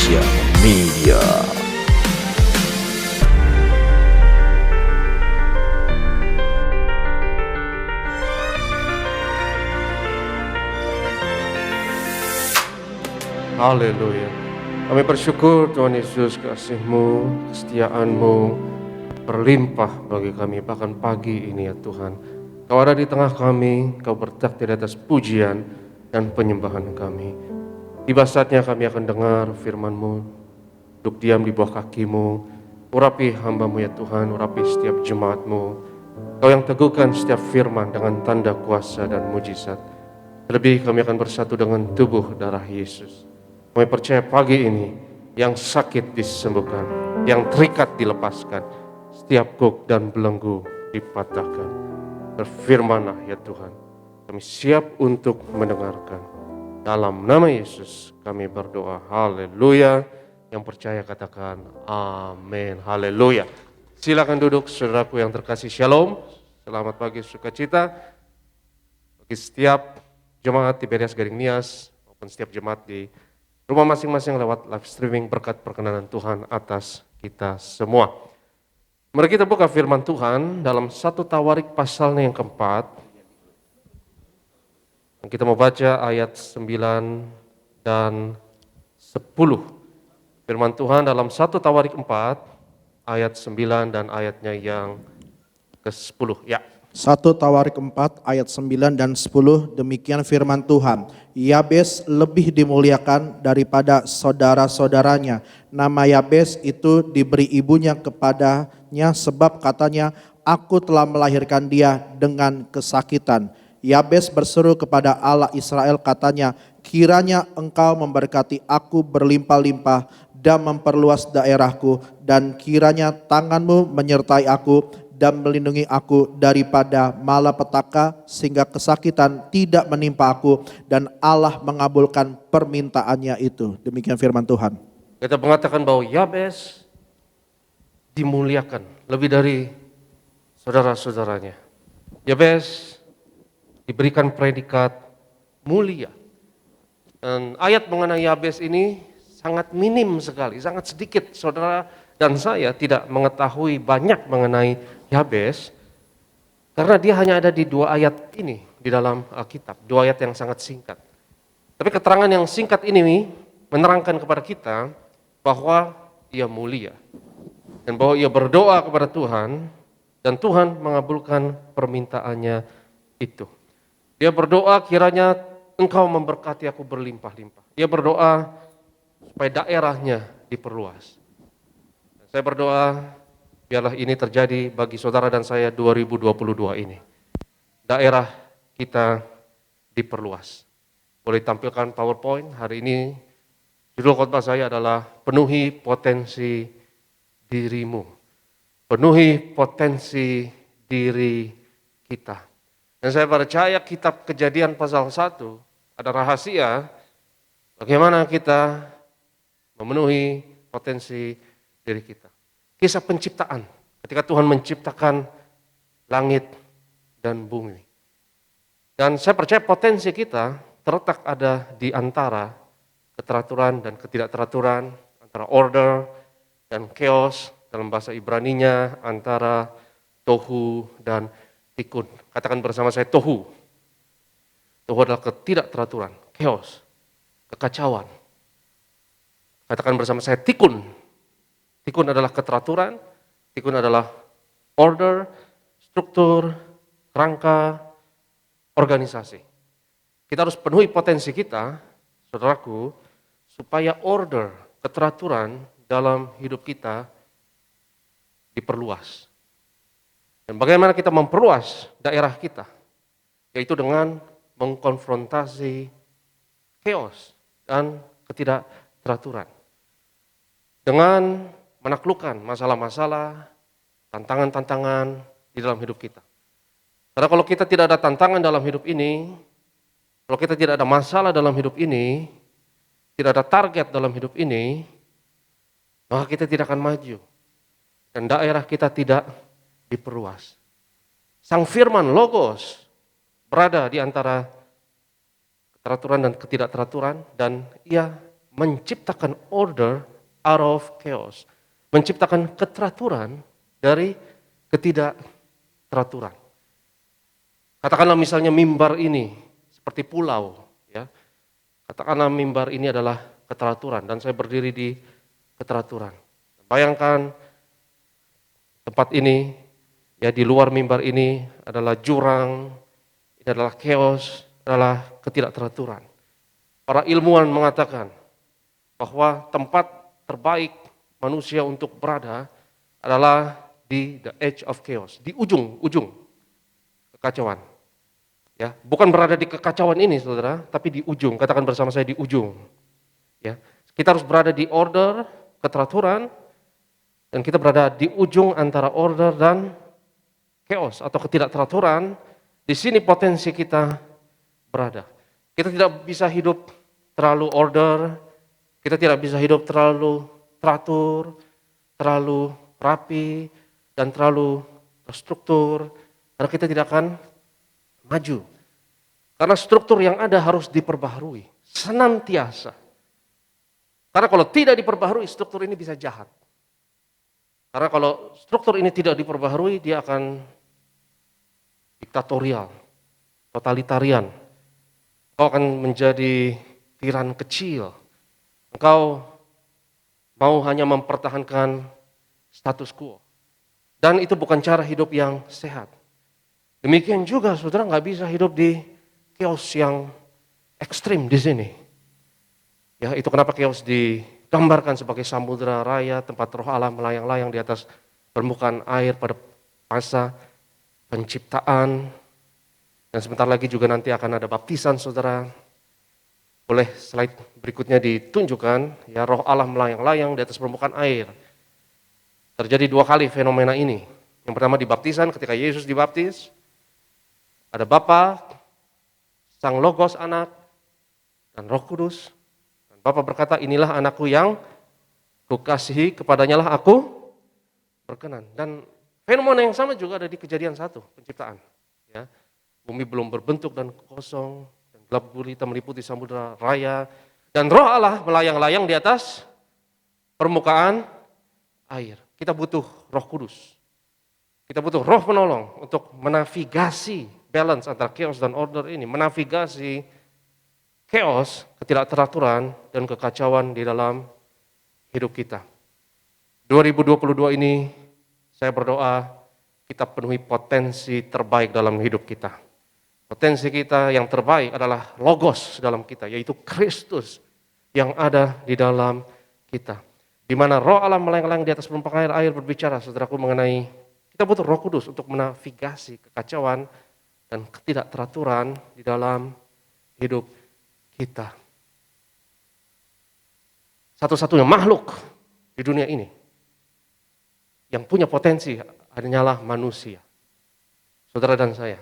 Indonesia Media. Haleluya. Kami bersyukur Tuhan Yesus, kasih-Mu, kesetiaan-Mu berlimpah bagi kami bahkan pagi ini ya Tuhan. Kau ada di tengah kami, Kau bertakti di atas pujian dan penyembahan kami. Tiba saatnya kami akan dengar firman-Mu, duduk diam di bawah kaki-Mu, urapi hamba-Mu ya Tuhan, urapi setiap jemaat-Mu. Kau yang teguhkan setiap firman dengan tanda kuasa dan mujizat. Terlebih kami akan bersatu dengan tubuh darah Yesus. Kami percaya pagi ini yang sakit disembuhkan, yang terikat dilepaskan, setiap gok dan belenggu dipatahkan. Berfirmanlah ya Tuhan, kami siap untuk mendengarkan. Dalam nama Yesus kami berdoa, haleluya. Yang percaya katakan amin, haleluya. Silakan duduk saudaraku yang terkasih, shalom. Selamat pagi, sukacita. Bagi setiap jemaat di Berias Gading Nias maupun setiap jemaat di rumah masing-masing lewat live streaming, berkat perkenanan Tuhan atas kita semua. Mari kita buka firman Tuhan dalam 1 Tawarik pasalnya yang keempat. Kita mau baca ayat 9 dan 10. Firman Tuhan dalam 1 Tawarik 4 ayat 9 dan ayatnya yang ke-10. Ya. 1 Tawarik 4 ayat 9 dan 10, demikian firman Tuhan. Yabes lebih dimuliakan daripada saudara-saudaranya. Nama Yabes itu diberi ibunya kepadanya sebab katanya, aku telah melahirkan dia dengan kesakitan. Yabes berseru kepada Allah Israel katanya, kiranya engkau memberkati aku berlimpah-limpah dan memperluas daerahku, dan kiranya tanganmu menyertai aku dan melindungi aku daripada malapetaka sehingga kesakitan tidak menimpa aku, dan Allah mengabulkan permintaannya itu. Demikian firman Tuhan. Kita mengatakan bahwa Yabes dimuliakan lebih dari saudara-saudaranya. Yabes diberikan predikat mulia. Dan ayat mengenai Yabes ini sangat minim sekali, sangat sedikit. Saudara dan saya tidak mengetahui banyak mengenai Yabes, karena dia hanya ada di 2 ayat ini di dalam Alkitab, 2 ayat yang sangat singkat. Tapi keterangan yang singkat ini menerangkan kepada kita bahwa ia mulia dan bahwa ia berdoa kepada Tuhan dan Tuhan mengabulkan permintaannya itu. Dia berdoa, kiranya engkau memberkati aku berlimpah-limpah. Dia berdoa supaya daerahnya diperluas. Saya berdoa biarlah ini terjadi bagi saudara dan saya 2022 ini. Daerah kita diperluas. Boleh tampilkan PowerPoint hari ini. Judul khotbah saya adalah penuhi potensi dirimu. Penuhi potensi diri kita. Dan saya percaya kitab Kejadian pasal 1 ada rahasia bagaimana kita memenuhi potensi diri kita. Kisah penciptaan, ketika Tuhan menciptakan langit dan bumi. Dan saya percaya potensi kita terletak ada di antara keteraturan dan ketidakteraturan, antara order dan chaos, dalam bahasa Ibraninya antara tohu dan tikun. Katakan bersama saya tohu. Tohu adalah ketidakteraturan, chaos, kekacauan. Katakan bersama saya tikun. Tikun adalah keteraturan, tikun adalah order, struktur, kerangka, organisasi. Kita harus penuhi potensi kita, saudaraku, supaya order, keteraturan dalam hidup kita diperluas. Dan bagaimana kita memperluas daerah kita? Yaitu dengan mengkonfrontasi chaos dan ketidakteraturan. Dengan menaklukkan masalah-masalah, tantangan-tantangan di dalam hidup kita. Karena kalau kita tidak ada tantangan dalam hidup ini, kalau kita tidak ada masalah dalam hidup ini, tidak ada target dalam hidup ini, maka kita tidak akan maju. Dan daerah kita tidak diperluas. Sang firman Logos berada di antara keteraturan dan ketidakteraturan, dan ia menciptakan order out of chaos. Menciptakan keteraturan dari ketidakteraturan. Katakanlah misalnya mimbar ini seperti pulau, ya. Katakanlah mimbar ini adalah keteraturan dan saya berdiri di keteraturan. Bayangkan tempat ini, ya, di luar mimbar ini adalah jurang, ini adalah chaos, adalah ketidakteraturan. Para ilmuwan mengatakan bahwa tempat terbaik manusia untuk berada adalah di the edge of chaos, di ujung kekacauan. Ya, bukan berada di kekacauan ini, saudara, tapi di ujung. Katakan bersama saya, di ujung. Ya, kita harus berada di order, keteraturan, dan kita berada di ujung antara order dan chaos atau ketidakteraturan. Di sini potensi kita berada. Kita tidak bisa hidup terlalu order, kita tidak bisa hidup terlalu teratur, terlalu rapi, dan terlalu terstruktur, karena kita tidak akan maju. Karena struktur yang ada harus diperbaharui senantiasa. Karena kalau tidak diperbaharui, struktur ini bisa jahat. Karena kalau struktur ini tidak diperbaharui, dia akan diktatorial, totalitarian. Engkau akan menjadi tiran kecil. Engkau mau hanya mempertahankan status quo. Dan itu bukan cara hidup yang sehat. Demikian juga saudara nggak bisa hidup di chaos yang ekstrim di sini. Ya, itu kenapa chaos digambarkan sebagai samudera raya, tempat roh Allah melayang-layang di atas permukaan air pada masa penciptaan. Dan sebentar lagi juga nanti akan ada baptisan, saudara. Boleh slide berikutnya ditunjukkan, ya, roh Allah melayang-layang di atas permukaan air. Terjadi 2 kali fenomena ini. Yang pertama di baptisan, ketika Yesus dibaptis, ada Bapa, Sang Logos Anak, dan Roh Kudus. Dan Bapa berkata, inilah anakku yang kukasihi, kepadanya lah aku berkenan. Dan fenomena yang sama juga ada di Kejadian 1, penciptaan. Ya, bumi belum berbentuk dan kosong, dan gelap gulita meliputi samudera raya, dan roh Allah melayang-layang di atas permukaan air. Kita butuh Roh Kudus. Kita butuh roh penolong untuk menavigasi balance antara chaos dan order ini, menavigasi chaos, ketidakteraturan, dan kekacauan di dalam hidup kita. 2022 ini saya berdoa kita penuhi potensi terbaik dalam hidup kita. Potensi kita yang terbaik adalah logos dalam kita, yaitu Kristus yang ada di dalam kita. Di mana roh Allah melayang-layang di atas permukaan air berbicara, saudaraku, mengenai kita butuh Roh Kudus untuk menavigasi kekacauan dan ketidakteraturan di dalam hidup kita. Satu-satunya makhluk di dunia ini yang punya potensi hanyalah manusia. Saudara dan saya,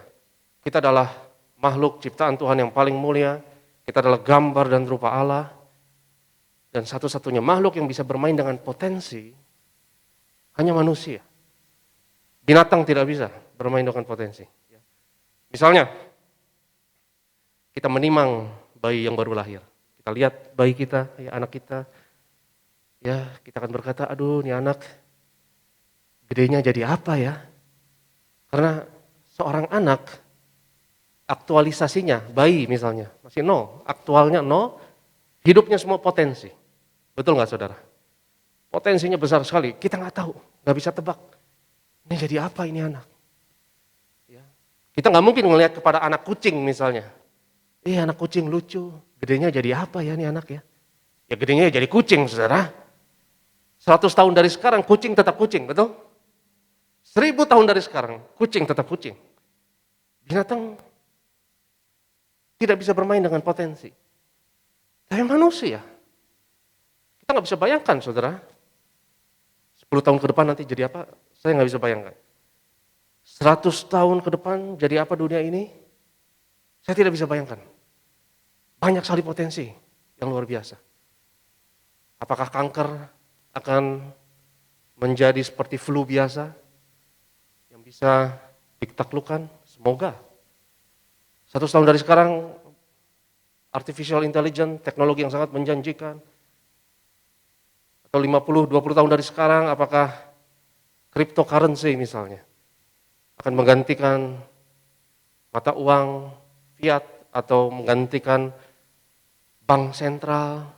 kita adalah makhluk ciptaan Tuhan yang paling mulia, kita adalah gambar dan rupa Allah, dan satu-satunya makhluk yang bisa bermain dengan potensi hanya manusia. Binatang tidak bisa bermain dengan potensi. Misalnya, kita menimang bayi yang baru lahir. Kita lihat bayi kita, ya, anak kita, ya, kita akan berkata, aduh, ini anak gedenya jadi apa ya? Karena seorang anak, aktualisasinya, bayi misalnya, masih nol, aktualnya nol, hidupnya semua potensi. Betul nggak, saudara? Potensinya besar sekali, kita nggak tahu, nggak bisa tebak. Ini jadi apa ini anak? Ya. Kita nggak mungkin ngelihat kepada anak kucing misalnya. Anak kucing lucu, gedenya jadi apa ya ini anak ya? Ya gedenya jadi kucing, saudara. 100 tahun dari sekarang kucing tetap kucing, betul? 1000 tahun dari sekarang kucing tetap kucing. Binatang tidak bisa bermain dengan potensi. Tapi manusia, kita nggak bisa bayangkan, saudara. 10 tahun ke depan nanti jadi apa? Saya nggak bisa bayangkan. 100 tahun ke depan jadi apa dunia ini? Saya tidak bisa bayangkan. Banyak sekali potensi yang luar biasa. Apakah kanker akan menjadi seperti flu biasa yang bisa ditaklukkan? Semoga. 100 tahun dari sekarang, artificial intelligence, teknologi yang sangat menjanjikan, atau 50, 20 tahun dari sekarang, apakah cryptocurrency misalnya akan menggantikan mata uang fiat atau menggantikan bank sentral?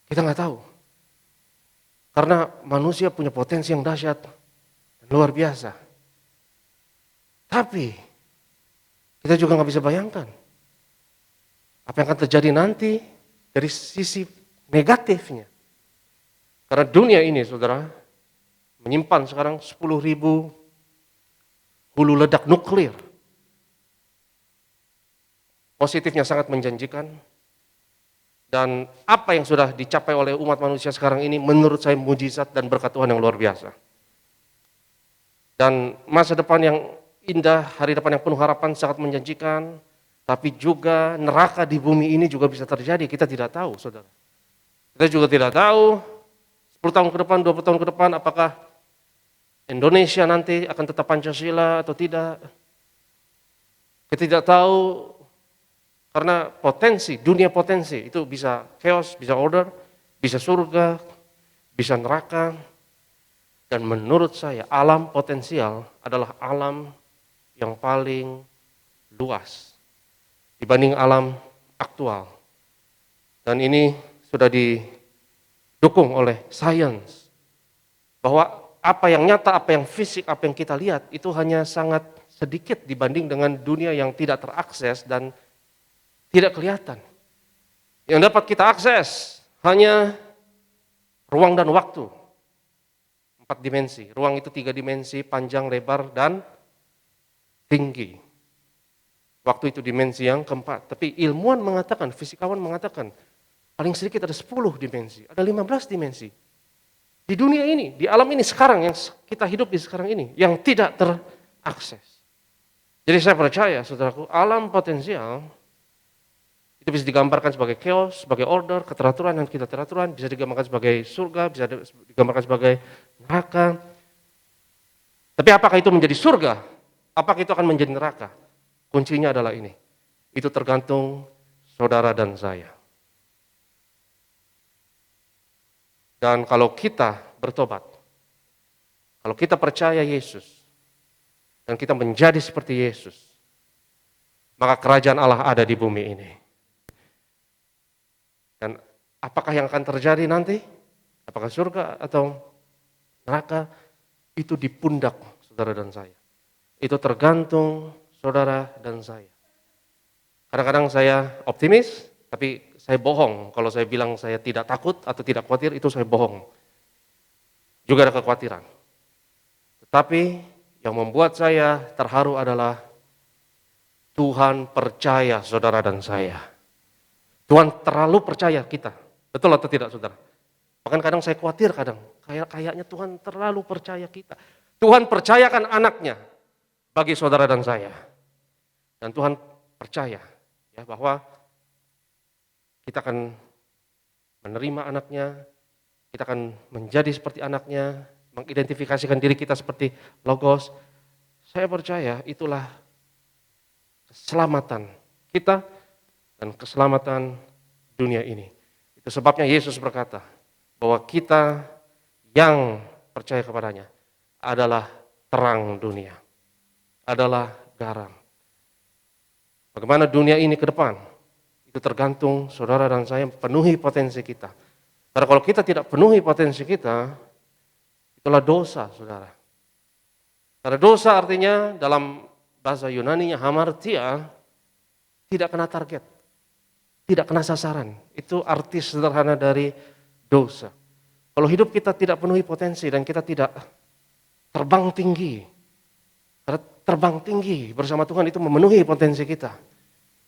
Kita nggak tahu. Karena manusia punya potensi yang dahsyat dan luar biasa. Tapi kita juga nggak bisa bayangkan apa yang akan terjadi nanti dari sisi negatifnya. Karena dunia ini, saudara, menyimpan sekarang 10.000 hulu ledak nuklir. Positifnya sangat menjanjikan. Dan apa yang sudah dicapai oleh umat manusia sekarang ini menurut saya mujizat dan berkat Tuhan yang luar biasa. Dan masa depan yang indah, hari depan yang penuh harapan sangat menjanjikan. Tapi juga neraka di bumi ini juga bisa terjadi, kita tidak tahu, saudara. Kita juga tidak tahu 10 tahun ke depan, 20 tahun ke depan apakah Indonesia nanti akan tetap Pancasila atau tidak. Kita tidak tahu. Karena potensi, dunia potensi, itu bisa chaos, bisa order, bisa surga, bisa neraka. Dan menurut saya alam potensial adalah alam yang paling luas dibanding alam aktual. Dan ini sudah didukung oleh sains. Bahwa apa yang nyata, apa yang fisik, apa yang kita lihat itu hanya sangat sedikit dibanding dengan dunia yang tidak terakses dan tidak kelihatan. Yang dapat kita akses hanya ruang dan waktu. 4 dimensi. Ruang itu 3 dimensi, panjang, lebar, dan tinggi. Waktu itu dimensi yang keempat. Tapi ilmuwan mengatakan, fisikawan mengatakan, paling sedikit ada 10 dimensi, ada 15 dimensi. Di dunia ini, di alam ini sekarang, yang kita hidup di sekarang ini, yang tidak terakses. Jadi saya percaya, saudaraku, alam potensial itu bisa digambarkan sebagai chaos, sebagai order, keteraturan dan tidak teraturan, bisa digambarkan sebagai surga, bisa digambarkan sebagai neraka. Tapi apakah itu menjadi surga? Apakah itu akan menjadi neraka? Kuncinya adalah ini. Itu tergantung saudara dan saya. Dan kalau kita bertobat, kalau kita percaya Yesus, dan kita menjadi seperti Yesus, maka kerajaan Allah ada di bumi ini. Dan apakah yang akan terjadi nanti? Apakah surga atau neraka? Itu di pundak saudara dan saya. Itu tergantung saudara dan saya. Kadang-kadang saya optimis, tapi saya bohong. Kalau saya bilang saya tidak takut atau tidak khawatir, itu saya bohong. Juga ada kekhawatiran. Tetapi yang membuat saya terharu adalah Tuhan percaya saudara dan saya. Tuhan terlalu percaya kita. Betul atau tidak, saudara? Bahkan kadang saya khawatir kayaknya Tuhan terlalu percaya kita. Tuhan percayakan anaknya bagi saudara dan saya. Dan Tuhan percaya ya bahwa kita akan menerima anaknya, kita akan menjadi seperti anaknya, mengidentifikasikan diri kita seperti Logos. Saya percaya itulah keselamatan kita dan keselamatan dunia ini. Itu sebabnya Yesus berkata bahwa kita yang percaya kepadanya adalah terang dunia, adalah garam. Bagaimana dunia ini ke depan, itu tergantung saudara dan saya penuhi potensi kita. Karena kalau kita tidak penuhi potensi kita, itulah dosa, saudara. Karena dosa artinya dalam bahasa Yunaninya hamartia, tidak kena target. Tidak kena sasaran, itu arti sederhana dari dosa. Kalau hidup kita tidak penuhi potensi dan kita tidak terbang tinggi, karena terbang tinggi bersama Tuhan itu memenuhi potensi kita.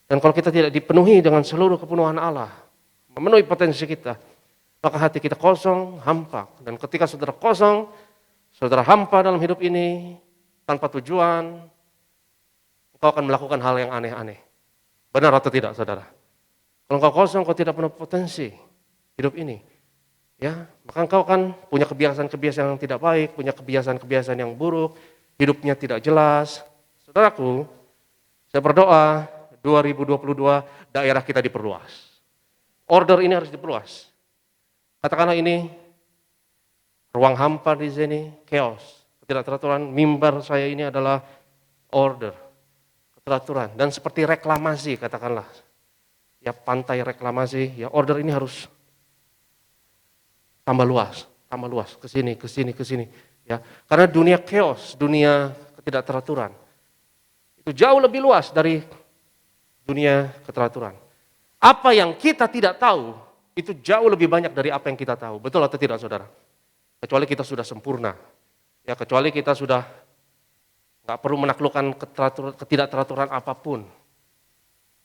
Dan kalau kita tidak dipenuhi dengan seluruh kepenuhan Allah, memenuhi potensi kita, maka hati kita kosong, hampa. Dan ketika saudara kosong, saudara hampa dalam hidup ini, tanpa tujuan, engkau akan melakukan hal yang aneh-aneh. Benar atau tidak, saudara? Kalau engkau kosong, kau tidak penuh potensi hidup ini, ya, maka engkau kan punya kebiasaan-kebiasaan yang tidak baik, punya kebiasaan-kebiasaan yang buruk, hidupnya tidak jelas. Saudaraku, saya berdoa 2022 daerah kita diperluas. Order ini harus diperluas. Katakanlah ini ruang hampa di sini, chaos, ketidakteraturan. Mimbar saya ini adalah order, keteraturan. Dan seperti reklamasi katakanlah, ya pantai reklamasi, ya order ini harus tambah luas, ke sini. Ya, karena dunia chaos, dunia ketidakteraturan, itu jauh lebih luas dari dunia keteraturan. Apa yang kita tidak tahu, itu jauh lebih banyak dari apa yang kita tahu. Betul atau tidak, saudara? Kecuali kita sudah sempurna. Ya, kecuali kita sudah nggak perlu menaklukkan ketidakteraturan apapun.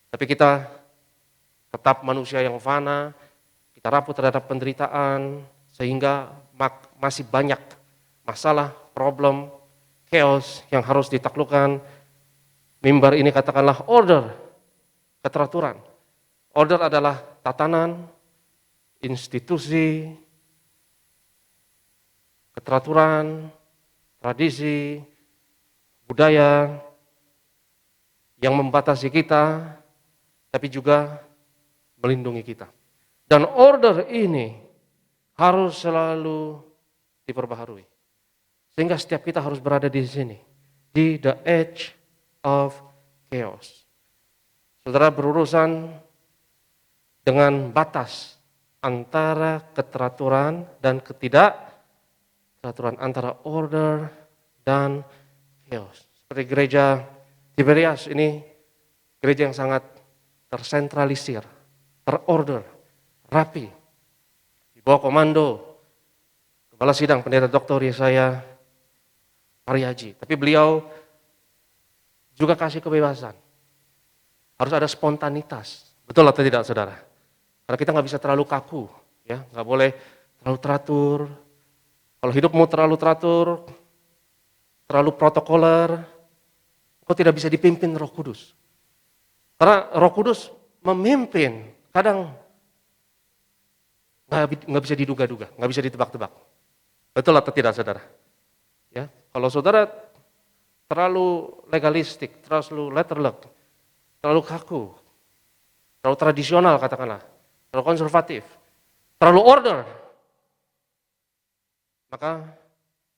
Tapi kita tetap manusia yang fana, kita rapuh terhadap penderitaan, sehingga masih banyak masalah, problem, chaos yang harus ditaklukkan. Mimbar ini katakanlah order, keteraturan. Order adalah tatanan, institusi, keteraturan, tradisi, budaya yang membatasi kita, tapi juga melindungi kita. Dan order ini harus selalu diperbaharui. Sehingga setiap kita harus berada di sini, di the edge of chaos. Saudara berurusan dengan batas antara keteraturan dan ketidakteraturan, antara order dan chaos. Seperti gereja Tiberias ini, gereja yang sangat tersentralisir, terorder, rapi, di bawah komando Kepala Sidang Pendeta Dr. Yesaya Pariaji. Tapi beliau juga kasih kebebasan. Harus ada spontanitas. Betul atau tidak, saudara? Karena kita nggak bisa terlalu kaku, ya, nggak boleh terlalu teratur. Kalau hidupmu terlalu teratur, terlalu protokoler, kau tidak bisa dipimpin Roh Kudus. Karena Roh Kudus memimpin, kadang nggak bisa diduga-duga, nggak bisa ditebak-tebak. Betul atau tidak, saudara? Ya, kalau saudara terlalu legalistik, terlalu letterlock, terlalu kaku, terlalu tradisional katakanlah, terlalu konservatif, terlalu order, maka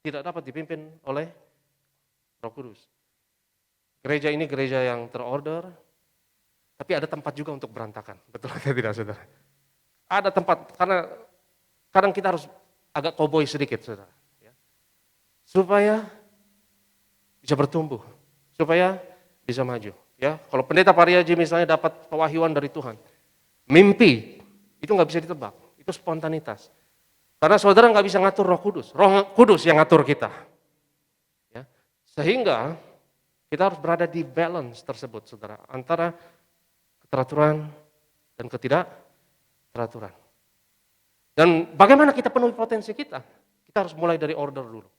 tidak dapat dipimpin oleh Roh Kudus. Gereja ini gereja yang terorder, tapi ada tempat juga untuk berantakan. Betul atau tidak, saudara? Ada tempat, karena kadang kita harus agak cowboy sedikit, saudara. Ya. Supaya bisa bertumbuh, supaya bisa maju. Ya, kalau pendeta Pariaji misalnya dapat pewahyuan dari Tuhan, mimpi, itu nggak bisa ditebak, itu spontanitas. Karena saudara nggak bisa ngatur Roh Kudus yang ngatur kita. Ya. Sehingga kita harus berada di balance tersebut, saudara, antara keteraturan dan ketidakteraturan. Dan bagaimana kita penuhi potensi kita? Kita harus mulai dari order dulu.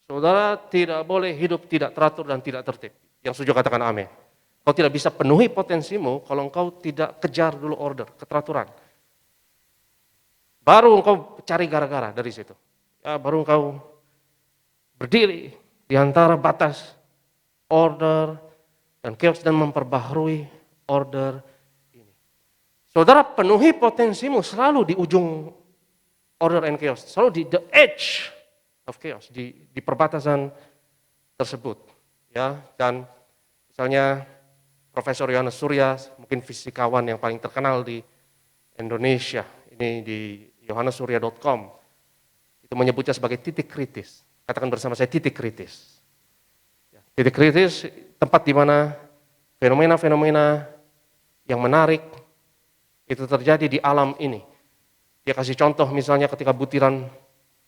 Saudara tidak boleh hidup tidak teratur dan tidak tertib. Yang setuju katakan amin. Kau tidak bisa penuhi potensimu kalau engkau tidak kejar dulu order, keteraturan. Baru engkau cari gara-gara dari situ. Ya, baru engkau berdiri di antara batas order dan chaos dan memperbaharui order ini. Saudara penuhi potensimu selalu di ujung order and chaos, selalu di the edge of chaos, di perbatasan tersebut. Ya, dan misalnya Profesor Yohanes Surya, mungkin fisikawan yang paling terkenal di Indonesia, ini di yohanesurya.com, itu menyebutnya sebagai titik kritis. Katakan bersama saya, titik kritis. Ya, titik kritis, tempat di mana fenomena-fenomena yang menarik itu terjadi di alam ini. Dia kasih contoh misalnya ketika butiran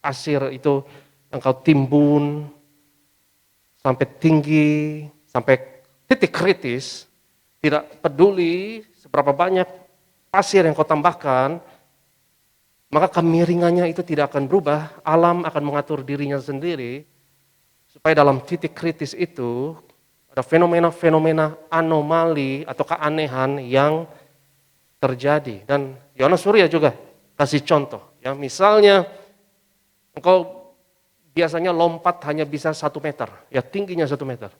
pasir itu engkau timbun sampai tinggi, sampai titik kritis, tidak peduli seberapa banyak pasir yang kau tambahkan, maka kemiringannya itu tidak akan berubah, alam akan mengatur dirinya sendiri, supaya dalam titik kritis itu ada fenomena-fenomena anomali atau keanehan yang terjadi. Dan Yohanes Surya juga kasih contoh, ya misalnya engkau biasanya lompat hanya bisa 1 meter, ya tingginya 1 meter.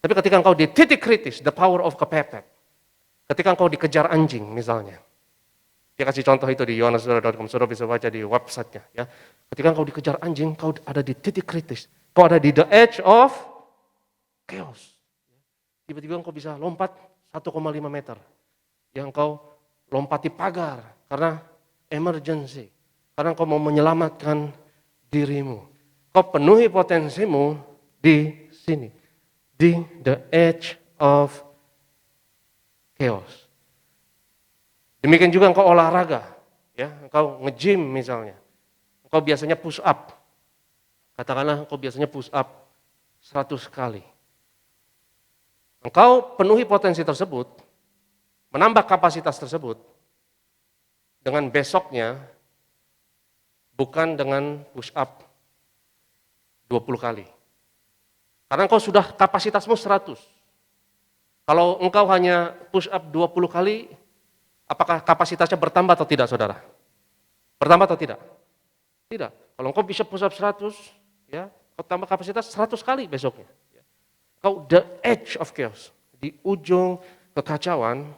Tapi ketika engkau di titik kritis, the power of kepepet, ketika engkau dikejar anjing misalnya, Dia kasih contoh itu di yohanessaudara.com, saudara bisa baca di websitenya. Ya. Ketika engkau dikejar anjing, kau ada di titik kritis. Kau ada di the edge of chaos. Tiba-tiba engkau bisa lompat 1,5 meter. Yang engkau lompati pagar karena emergency. Karena engkau mau menyelamatkan dirimu. Kau penuhi potensimu di sini. Di the edge of chaos. Demikian juga engkau olahraga, ya, engkau nge-gym misalnya. Engkau biasanya push up. Katakanlah engkau biasanya push up 100 kali. Engkau penuhi potensi tersebut, menambah kapasitas tersebut dengan besoknya bukan dengan push up 20 kali. Karena engkau sudah kapasitasmu 100. Kalau engkau hanya push up 20 kali, apakah kapasitasnya bertambah atau tidak, saudara? Bertambah atau tidak? Tidak. Kalau engkau bisa push up 100, ya, kau tambah kapasitas 100 kali besoknya. Kau the edge of chaos, di ujung kekacauan,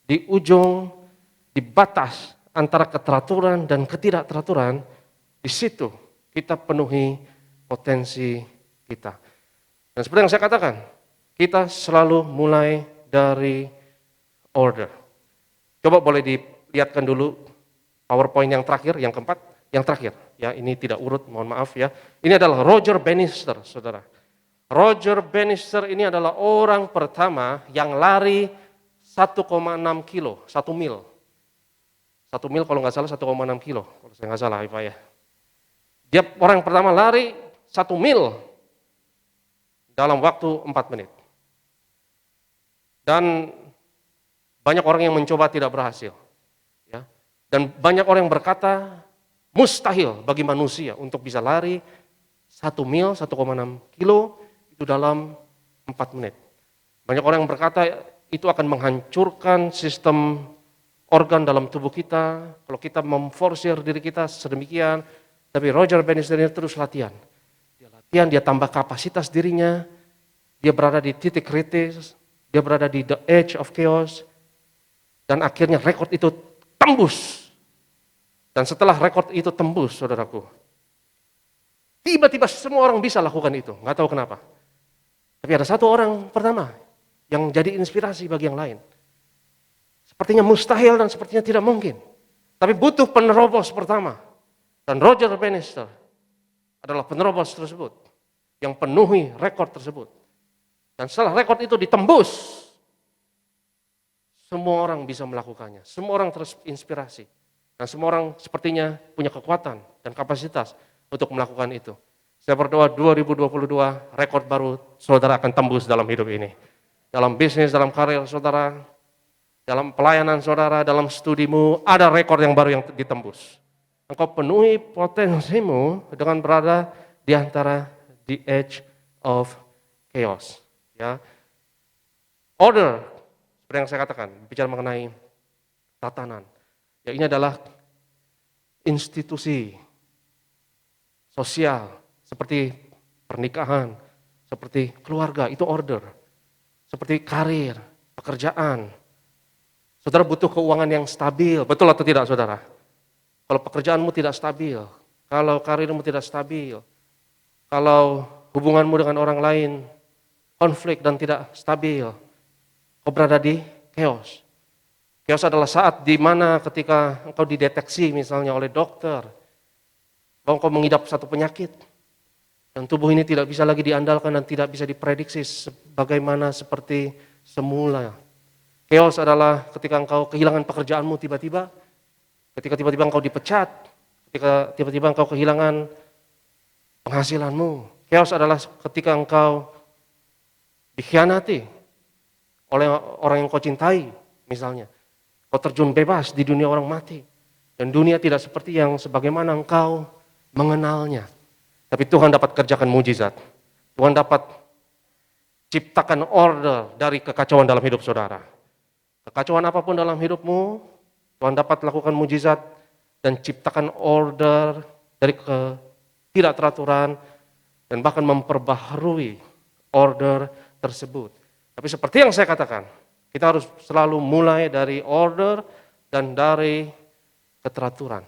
di ujung, di batas antara keteraturan dan ketidakteraturan, di situ kita penuhi potensi kita. Dan seperti yang saya katakan, kita selalu mulai dari order. Coba boleh dilihatkan dulu PowerPoint yang terakhir, yang keempat, yang terakhir. Ya, ini tidak urut, mohon maaf ya. Ini adalah Roger Bannister, saudara. Roger Bannister ini adalah orang pertama yang lari 1,6 kilo, 1 mil. 1 mil kalau nggak salah 1,6 kilo, kalau saya nggak salah Pak ya. Dia orang pertama lari 1 mil dalam waktu 4 menit. Dan banyak orang yang mencoba tidak berhasil. Ya. Dan banyak orang yang berkata mustahil bagi manusia untuk bisa lari 1 mil, 1,6 kilo itu dalam 4 menit. Banyak orang yang berkata itu akan menghancurkan sistem organ dalam tubuh kita, kalau kita memforsir diri kita sedemikian. Tapi Roger Bannister ini terus latihan. Dia latihan, dia tambah kapasitas dirinya, dia berada di titik kritis, dia berada di the edge of chaos, dan akhirnya rekor itu tembus. Dan setelah rekor itu tembus, saudaraku, tiba-tiba semua orang bisa lakukan itu, nggak tahu kenapa. Tapi ada satu orang pertama yang jadi inspirasi bagi yang lain. Sepertinya mustahil dan sepertinya tidak mungkin. Tapi butuh penerobos pertama. Dan Roger Bannister adalah penerobos tersebut yang penuhi rekor tersebut. Dan setelah rekor itu ditembus, semua orang bisa melakukannya. Semua orang terinspirasi. Dan semua orang sepertinya punya kekuatan dan kapasitas untuk melakukan itu. Saya berdoa 2022 rekor baru saudara akan tembus dalam hidup ini. Dalam bisnis, dalam karir saudara, dalam pelayanan saudara, dalam studimu, ada rekor yang baru yang ditembus. Engkau penuhi potensimu dengan berada di antara the edge of chaos. Ya. Order, seperti yang saya katakan, bicara mengenai tatanan. Ya, ini adalah institusi sosial, seperti pernikahan, seperti keluarga, itu order. Seperti karir, pekerjaan. Saudara butuh keuangan yang stabil, betul atau tidak saudara? Kalau pekerjaanmu tidak stabil, kalau karirmu tidak stabil, kalau hubunganmu dengan orang lain konflik dan tidak stabil, kau berada di chaos. Chaos adalah saat di mana ketika engkau dideteksi misalnya oleh dokter, bahwa engkau mengidap satu penyakit, dan tubuh ini tidak bisa lagi diandalkan dan tidak bisa diprediksi sebagaimana seperti semula. Chaos adalah ketika engkau kehilangan pekerjaanmu tiba-tiba, ketika tiba-tiba engkau dipecat, ketika tiba-tiba engkau kehilangan penghasilanmu. Chaos adalah ketika engkau dikhianati oleh orang yang kau cintai, misalnya. Kau terjun bebas di dunia orang mati. Dan dunia tidak seperti yang sebagaimana engkau mengenalnya. Tapi Tuhan dapat kerjakan mujizat. Tuhan dapat ciptakan order dari kekacauan dalam hidup saudara. Kekacauan apapun dalam hidupmu, Tuhan dapat lakukan mujizat dan ciptakan order dari ketidakteraturan dan bahkan memperbaharui order tersebut. Tapi seperti yang saya katakan, kita harus selalu mulai dari order dan dari keteraturan.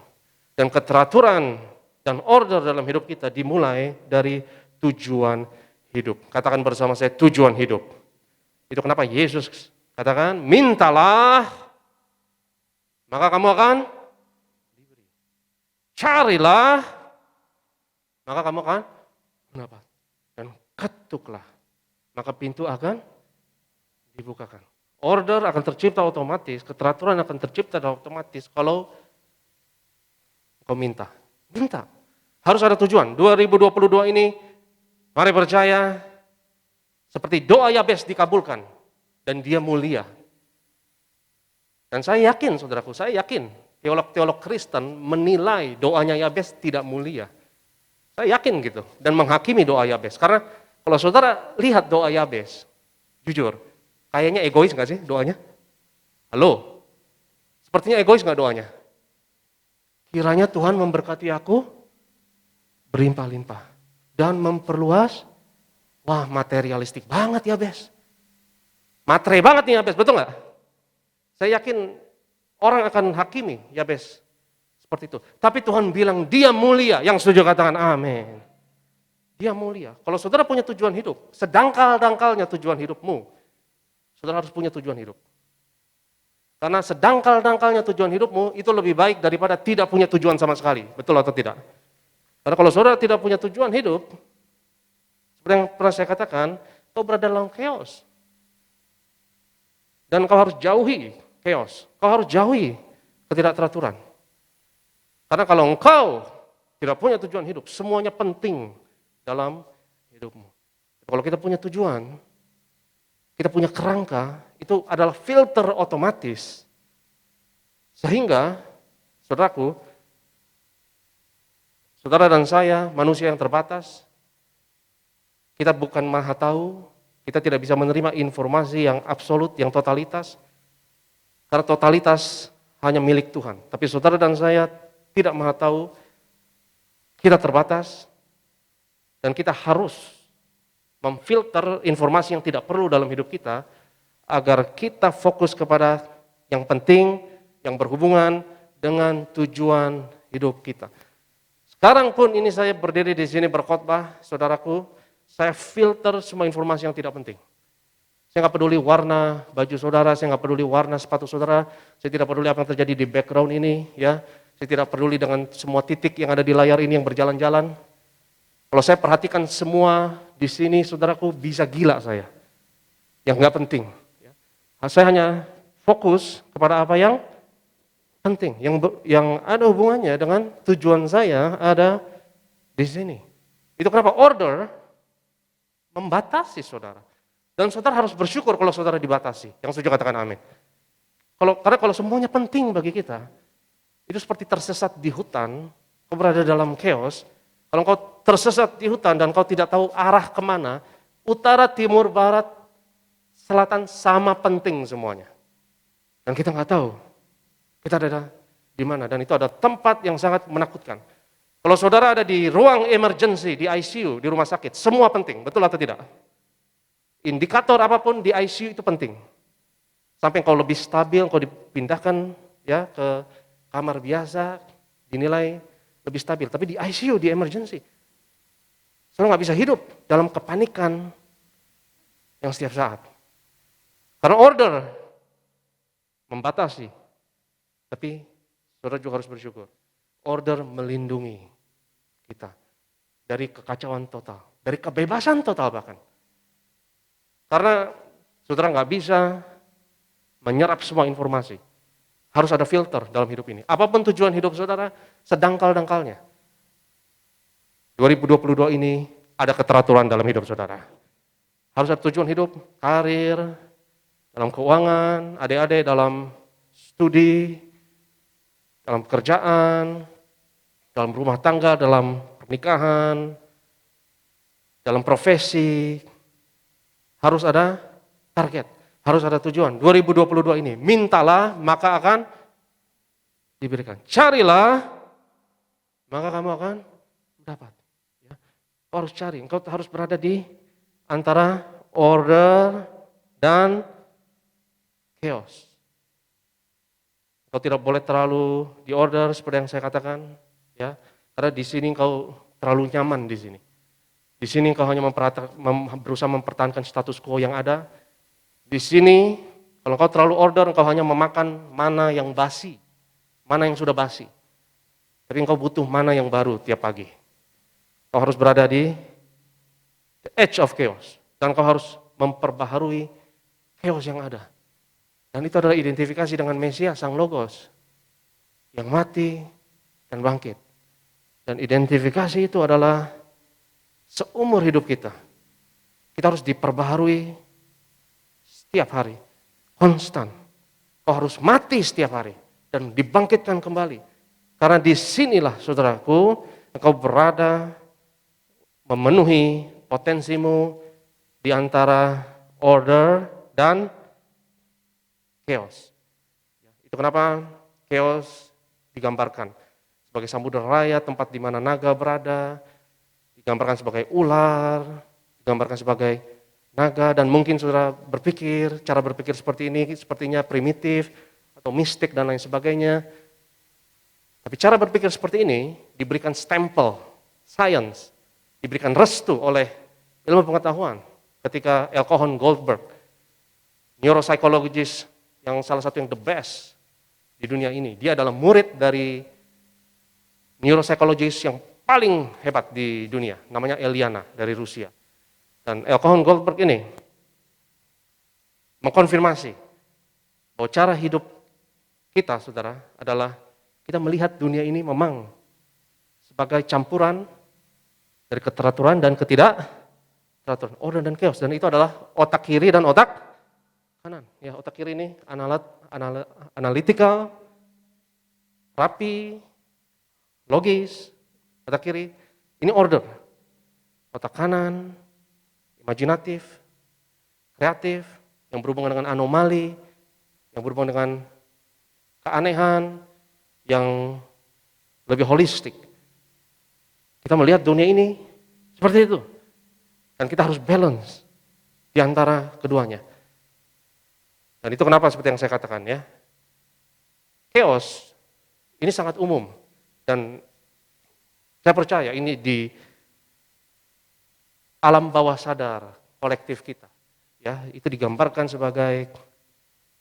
Dan keteraturan dan order dalam hidup kita dimulai dari tujuan hidup. Katakan bersama saya, tujuan hidup. Itu kenapa Yesus katakan, mintalah, maka kamu akan diberi. Carilah, maka kamu akan mendapat. Dan ketuklah, maka pintu akan dibukakan. Order akan tercipta otomatis, keteraturan akan tercipta otomatis kalau kau minta. Minta. Harus ada tujuan. 2022 ini, mari percaya, seperti doa Yabes dikabulkan. Dan dia mulia. Dan saya yakin, saudaraku, saya yakin, teolog-teolog Kristen menilai doanya Yabes tidak mulia. Saya yakin gitu, dan menghakimi doa Yabes. Karena kalau saudara lihat doa Yabes, jujur, kayaknya egois gak sih doanya? Halo? Sepertinya egois gak doanya? Kiranya Tuhan memberkati aku berlimpah-limpah dan memperluas. Wah, materialistik banget Yabes. Matre banget nih Yabes, betul gak? Saya yakin orang akan hakimi Yabes seperti itu. Tapi Tuhan bilang dia mulia, yang setuju katakan amin. Dia mulia. Kalau saudara punya tujuan hidup, sedangkal-dangkalnya tujuan hidupmu, saudara harus punya tujuan hidup. Karena sedangkal-dangkalnya tujuan hidupmu itu lebih baik daripada tidak punya tujuan sama sekali. Betul atau tidak? Karena kalau saudara tidak punya tujuan hidup, seperti yang pernah saya katakan, kau berada dalam chaos. Dan kau harus jauhi chaos. Kau harus jauhi ketidakteraturan. Karena kalau engkau tidak punya tujuan hidup, semuanya penting dalam hidupmu. Kalau kita punya tujuan, kita punya kerangka, itu adalah filter otomatis. Sehingga, saudaraku, saudara dan saya, manusia yang terbatas, kita bukan maha tahu, kita tidak bisa menerima informasi yang absolut, yang totalitas, karena totalitas hanya milik Tuhan. Tapi saudara dan saya tidak maha tahu, kita terbatas, dan kita harus memfilter informasi yang tidak perlu dalam hidup kita, agar kita fokus kepada yang penting, yang berhubungan dengan tujuan hidup kita. Sekarang pun ini saya berdiri di sini berkhotbah, saudaraku, saya filter semua informasi yang tidak penting. Saya nggak peduli warna baju saudara, saya nggak peduli warna sepatu saudara, saya tidak peduli apa yang terjadi di background ini, ya. Saya tidak peduli dengan semua titik yang ada di layar ini yang berjalan-jalan. Kalau saya perhatikan semua di sini, saudaraku, bisa gila saya. Yang nggak penting. Saya hanya fokus kepada apa yang penting, yang ada hubungannya dengan tujuan saya ada di sini. Itu kenapa order membatasi saudara. Dan saudara harus bersyukur kalau saudara dibatasi. Yang setuju katakan amin. Karena kalau semuanya penting bagi kita, itu seperti tersesat di hutan, kau berada dalam chaos. Kalau kau tersesat di hutan dan kau tidak tahu arah kemana, utara, timur, barat, selatan sama penting semuanya. Dan kita nggak tahu kita ada di mana. Dan itu ada tempat yang sangat menakutkan. Kalau saudara ada di ruang emergency, di ICU, di rumah sakit, semua penting, betul atau tidak? Indikator apapun di ICU itu penting. Sampai kau lebih stabil, kau dipindahkan ya ke kamar biasa, dinilai lebih stabil. Tapi di ICU, di emergency, saudara nggak bisa hidup dalam kepanikan yang setiap saat. Karena order membatasi, tapi saudara juga harus bersyukur. Order melindungi kita dari kekacauan total, dari kebebasan total bahkan. Karena saudara nggak bisa menyerap semua informasi. Harus ada filter dalam hidup ini. Apapun tujuan hidup saudara, sedangkal-dangkalnya. 2022 ini ada keteraturan dalam hidup saudara. Harus ada tujuan hidup, karir, dalam keuangan, adik-adik dalam studi, dalam pekerjaan, dalam rumah tangga, dalam pernikahan, dalam profesi. Harus ada target, harus ada tujuan. 2022 ini, mintalah maka akan diberikan. Carilah maka kamu akan dapat. Ya. Kau harus cari, engkau harus berada di antara order dan chaos. Kau tidak boleh terlalu diorder seperti yang saya katakan, ya. Karena di sini kau terlalu nyaman di sini. Di sini kau hanya berusaha mempertahankan status quo yang ada. Di sini kalau kau terlalu order, kau hanya memakan mana yang basi, mana yang sudah basi. Tapi kau butuh mana yang baru tiap pagi. Kau harus berada di the edge of chaos. Dan kau harus memperbaharui chaos yang ada. Dan itu adalah identifikasi dengan Mesias, Sang Logos, yang mati dan bangkit. Dan identifikasi itu adalah seumur hidup kita. Kita harus diperbaharui setiap hari, konstan. Kau harus mati setiap hari dan dibangkitkan kembali. Karena disinilah saudaraku, engkau berada memenuhi potensimu di antara order dan chaos. Itu kenapa chaos digambarkan sebagai samudera raya, tempat di mana naga berada, digambarkan sebagai ular, digambarkan sebagai naga, dan mungkin saudara berpikir, cara berpikir seperti ini sepertinya primitif atau mistik dan lain sebagainya. Tapi cara berpikir seperti ini diberikan stempel science, diberikan restu oleh ilmu pengetahuan ketika L. Cohen Goldberg, neuropsychologist yang salah satu yang the best di dunia ini. Dia adalah murid dari neuropsychologist yang paling hebat di dunia, namanya Eliana dari Rusia. Dan L. Cohen Goldberg ini mengkonfirmasi bahwa cara hidup kita, saudara, adalah kita melihat dunia ini memang sebagai campuran dari keteraturan dan ketidakteraturan, order dan chaos. Dan itu adalah otak kiri dan otak kanan. Ya, otak kiri ini analytical, rapi, logis. Otak kiri ini order. Otak kanan imajinatif, kreatif, yang berhubungan dengan anomali, yang berhubungan dengan keanehan, yang lebih holistik. Kita melihat dunia ini seperti itu. Dan kita harus balance di antara keduanya. Dan itu kenapa seperti yang saya katakan ya. Chaos ini sangat umum. Dan saya percaya ini di alam bawah sadar kolektif kita. Ya, itu digambarkan sebagai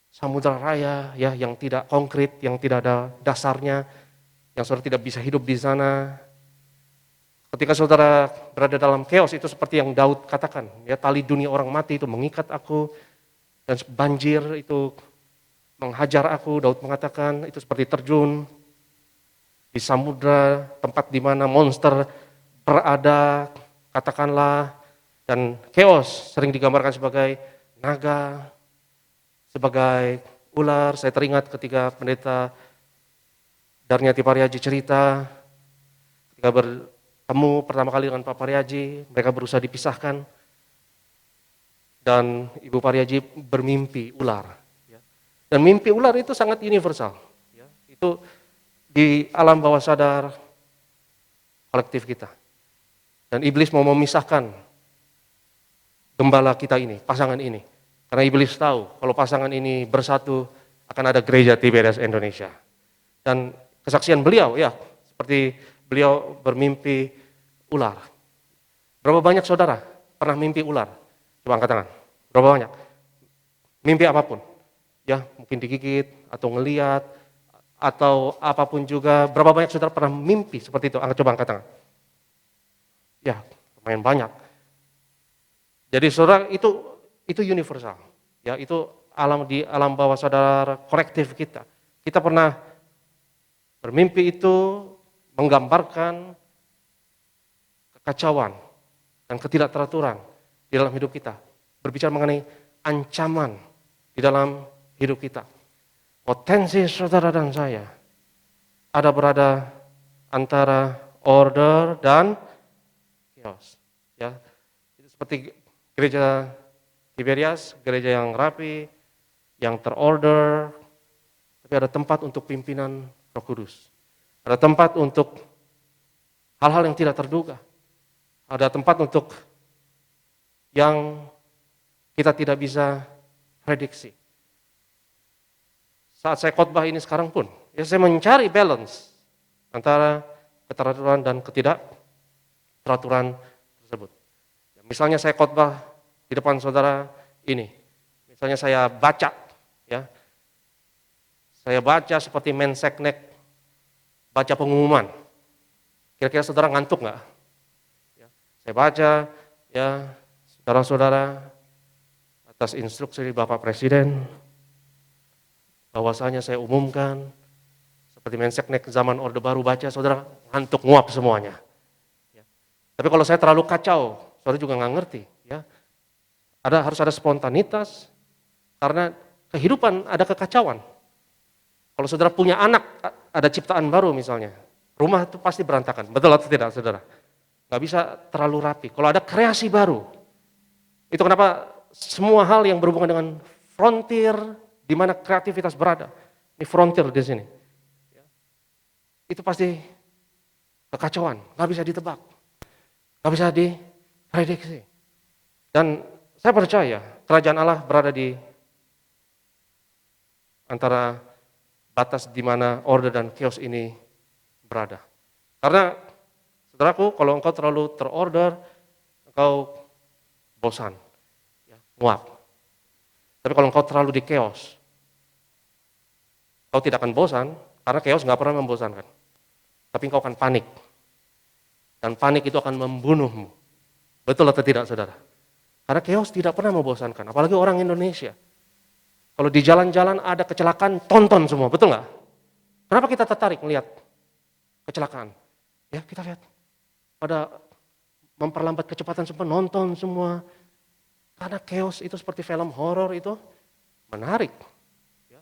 samudera raya ya, yang tidak konkret, yang tidak ada dasarnya, yang saudara tidak bisa hidup di sana. Ketika saudara berada dalam chaos itu seperti yang Daud katakan, ya, tali dunia orang mati itu mengikat aku, dan banjir itu menghajar aku. Daud mengatakan itu seperti terjun di samudra, tempat di mana monster berada, katakanlah. Dan chaos sering digambarkan sebagai naga, sebagai ular. Saya teringat ketika pendeta Darniati Pariaji cerita, ketika bertemu pertama kali dengan Pak Pariaji, mereka berusaha dipisahkan, dan Ibu Pariaji bermimpi ular. Dan mimpi ular itu sangat universal. Itu di alam bawah sadar kolektif kita. Dan iblis mau memisahkan gembala kita ini, pasangan ini. Karena iblis tahu kalau pasangan ini bersatu akan ada gereja Tiberias Indonesia. Dan kesaksian beliau ya, seperti beliau bermimpi ular. Berapa banyak saudara pernah mimpi ular? Coba angkat tangan. Berapa banyak? Mimpi apapun. Ya, mungkin digigit atau ngeliat atau apapun juga. Berapa banyak saudara pernah mimpi seperti itu? Coba angkat tangan. Ya, lumayan banyak. Jadi saudara itu universal. Ya, itu di alam bawah sadar kolektif kita. Kita pernah bermimpi itu menggambarkan kekacauan dan ketidakteraturan di dalam hidup kita. Berbicara mengenai ancaman di dalam hidup kita. Potensi saudara dan saya ada berada antara order dan chaos. Ya, itu seperti gereja Tiberias, gereja yang rapi, yang terorder, tapi ada tempat untuk pimpinan Roh Kudus. Ada tempat untuk hal-hal yang tidak terduga. Ada tempat untuk yang kita tidak bisa prediksi. saat saya khotbah ini sekarang pun, ya saya mencari balance antara keteraturan dan ketidakteraturan tersebut. Ya, misalnya saya khotbah di depan saudara ini, misalnya saya baca, ya, saya baca seperti Menseknek baca pengumuman. Kira-kira saudara ngantuk nggak? Ya, saya baca, ya, saudara-saudara, atas instruksi Bapak Presiden, bahwasanya saya umumkan, seperti Menseknek zaman Orde Baru baca, saudara ngantuk nguap semuanya. Ya. Tapi kalau saya terlalu kacau, saudara juga nggak ngerti. Ya. Harus ada spontanitas, karena kehidupan ada kekacauan. Kalau saudara punya anak, ada ciptaan baru misalnya, rumah itu pasti berantakan, betul atau tidak saudara? Nggak bisa terlalu rapi. Kalau ada kreasi baru, itu kenapa semua hal yang berhubungan dengan frontier, di mana kreativitas berada, ini frontier di sini, itu pasti kekacauan, nggak bisa ditebak, nggak bisa diprediksi. Dan saya percaya kerajaan Allah berada di antara batas di mana order dan chaos ini berada. Karena saudaraku, kalau engkau terlalu terorder, engkau bosan, ya, nguap. Tapi kalau engkau terlalu di chaos, kau tidak akan bosan, karena chaos nggak pernah membosankan. Tapi engkau akan panik. Dan panik itu akan membunuhmu. Betul atau tidak saudara? Karena chaos tidak pernah membosankan, apalagi orang Indonesia. Kalau di jalan-jalan ada kecelakaan, tonton semua, betul nggak? Kenapa kita tertarik melihat kecelakaan? Ya kita lihat, pada memperlambat kecepatan semua, nonton semua. Karena chaos itu seperti film horor itu menarik. Ya.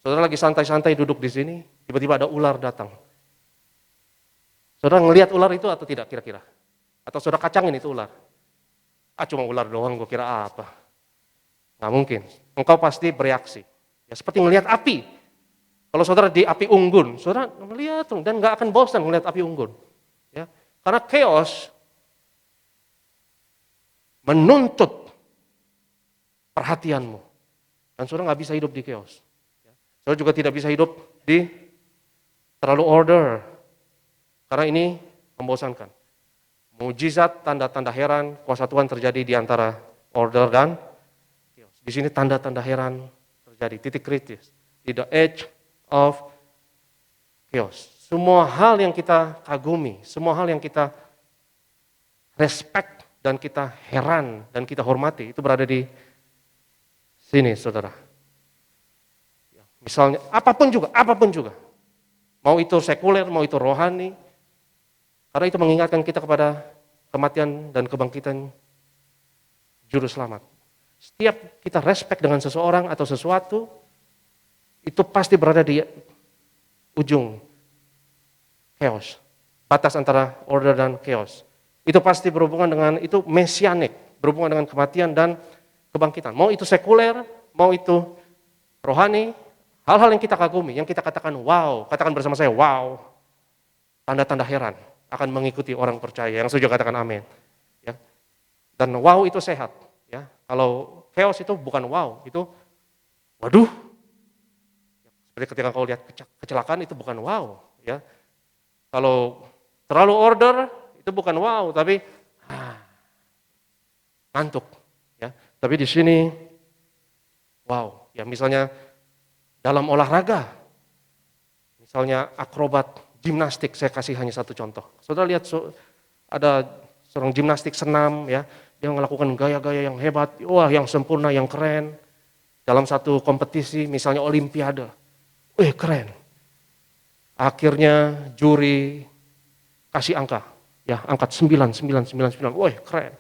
Saudara lagi santai-santai duduk di sini, tiba-tiba ada ular datang. Saudara ngelihat ular itu atau tidak kira-kira? Atau saudara kacangin itu ular? Cuma ular doang, gue kira apa? Nggak mungkin. Engkau pasti bereaksi. Ya seperti ngelihat api. Kalau saudara di api unggun, saudara melihat dan nggak akan bosan melihat api unggun. Ya, karena chaos menuntut perhatianmu. Dan saudara nggak bisa hidup di chaos. Saudara juga tidak bisa hidup di terlalu order. Karena ini membosankan. Mujizat, tanda-tanda heran, kuasa Tuhan terjadi di antara order dan chaos. Di sini tanda-tanda heran terjadi, titik kritis. Di the edge of chaos. Semua hal yang kita kagumi, semua hal yang kita respect dan kita heran dan kita hormati, itu berada di sini saudara. Misalnya apapun juga. Mau itu sekuler, mau itu rohani. Karena itu mengingatkan kita kepada kematian dan kebangkitan juru selamat. Setiap kita respect dengan seseorang atau sesuatu, itu pasti berada di ujung chaos. Batas antara order dan chaos. Itu pasti berhubungan dengan, itu mesianik, berhubungan dengan kematian dan kebangkitan. Mau itu sekuler, mau itu rohani, hal-hal yang kita kagumi, yang kita katakan wow, katakan bersama saya wow, tanda-tanda heran akan mengikuti orang percaya. Yang setuju katakan amin. Ya. Dan wow itu sehat. Ya. Kalau chaos itu bukan wow, itu waduh. Seperti ketika kau lihat kecelakaan itu bukan wow. Ya. Kalau terlalu order itu bukan wow, tapi ngantuk. Ya. Tapi di sini wow. Ya misalnya dalam olahraga, misalnya akrobat gimnastik, saya kasih hanya satu contoh. Saudara lihat ada seorang gimnastik senam, ya, dia melakukan gaya-gaya yang hebat, wah yang sempurna, yang keren. Dalam satu kompetisi, misalnya olimpiade, keren. Akhirnya juri kasih angka, ya angkat 9, wah keren.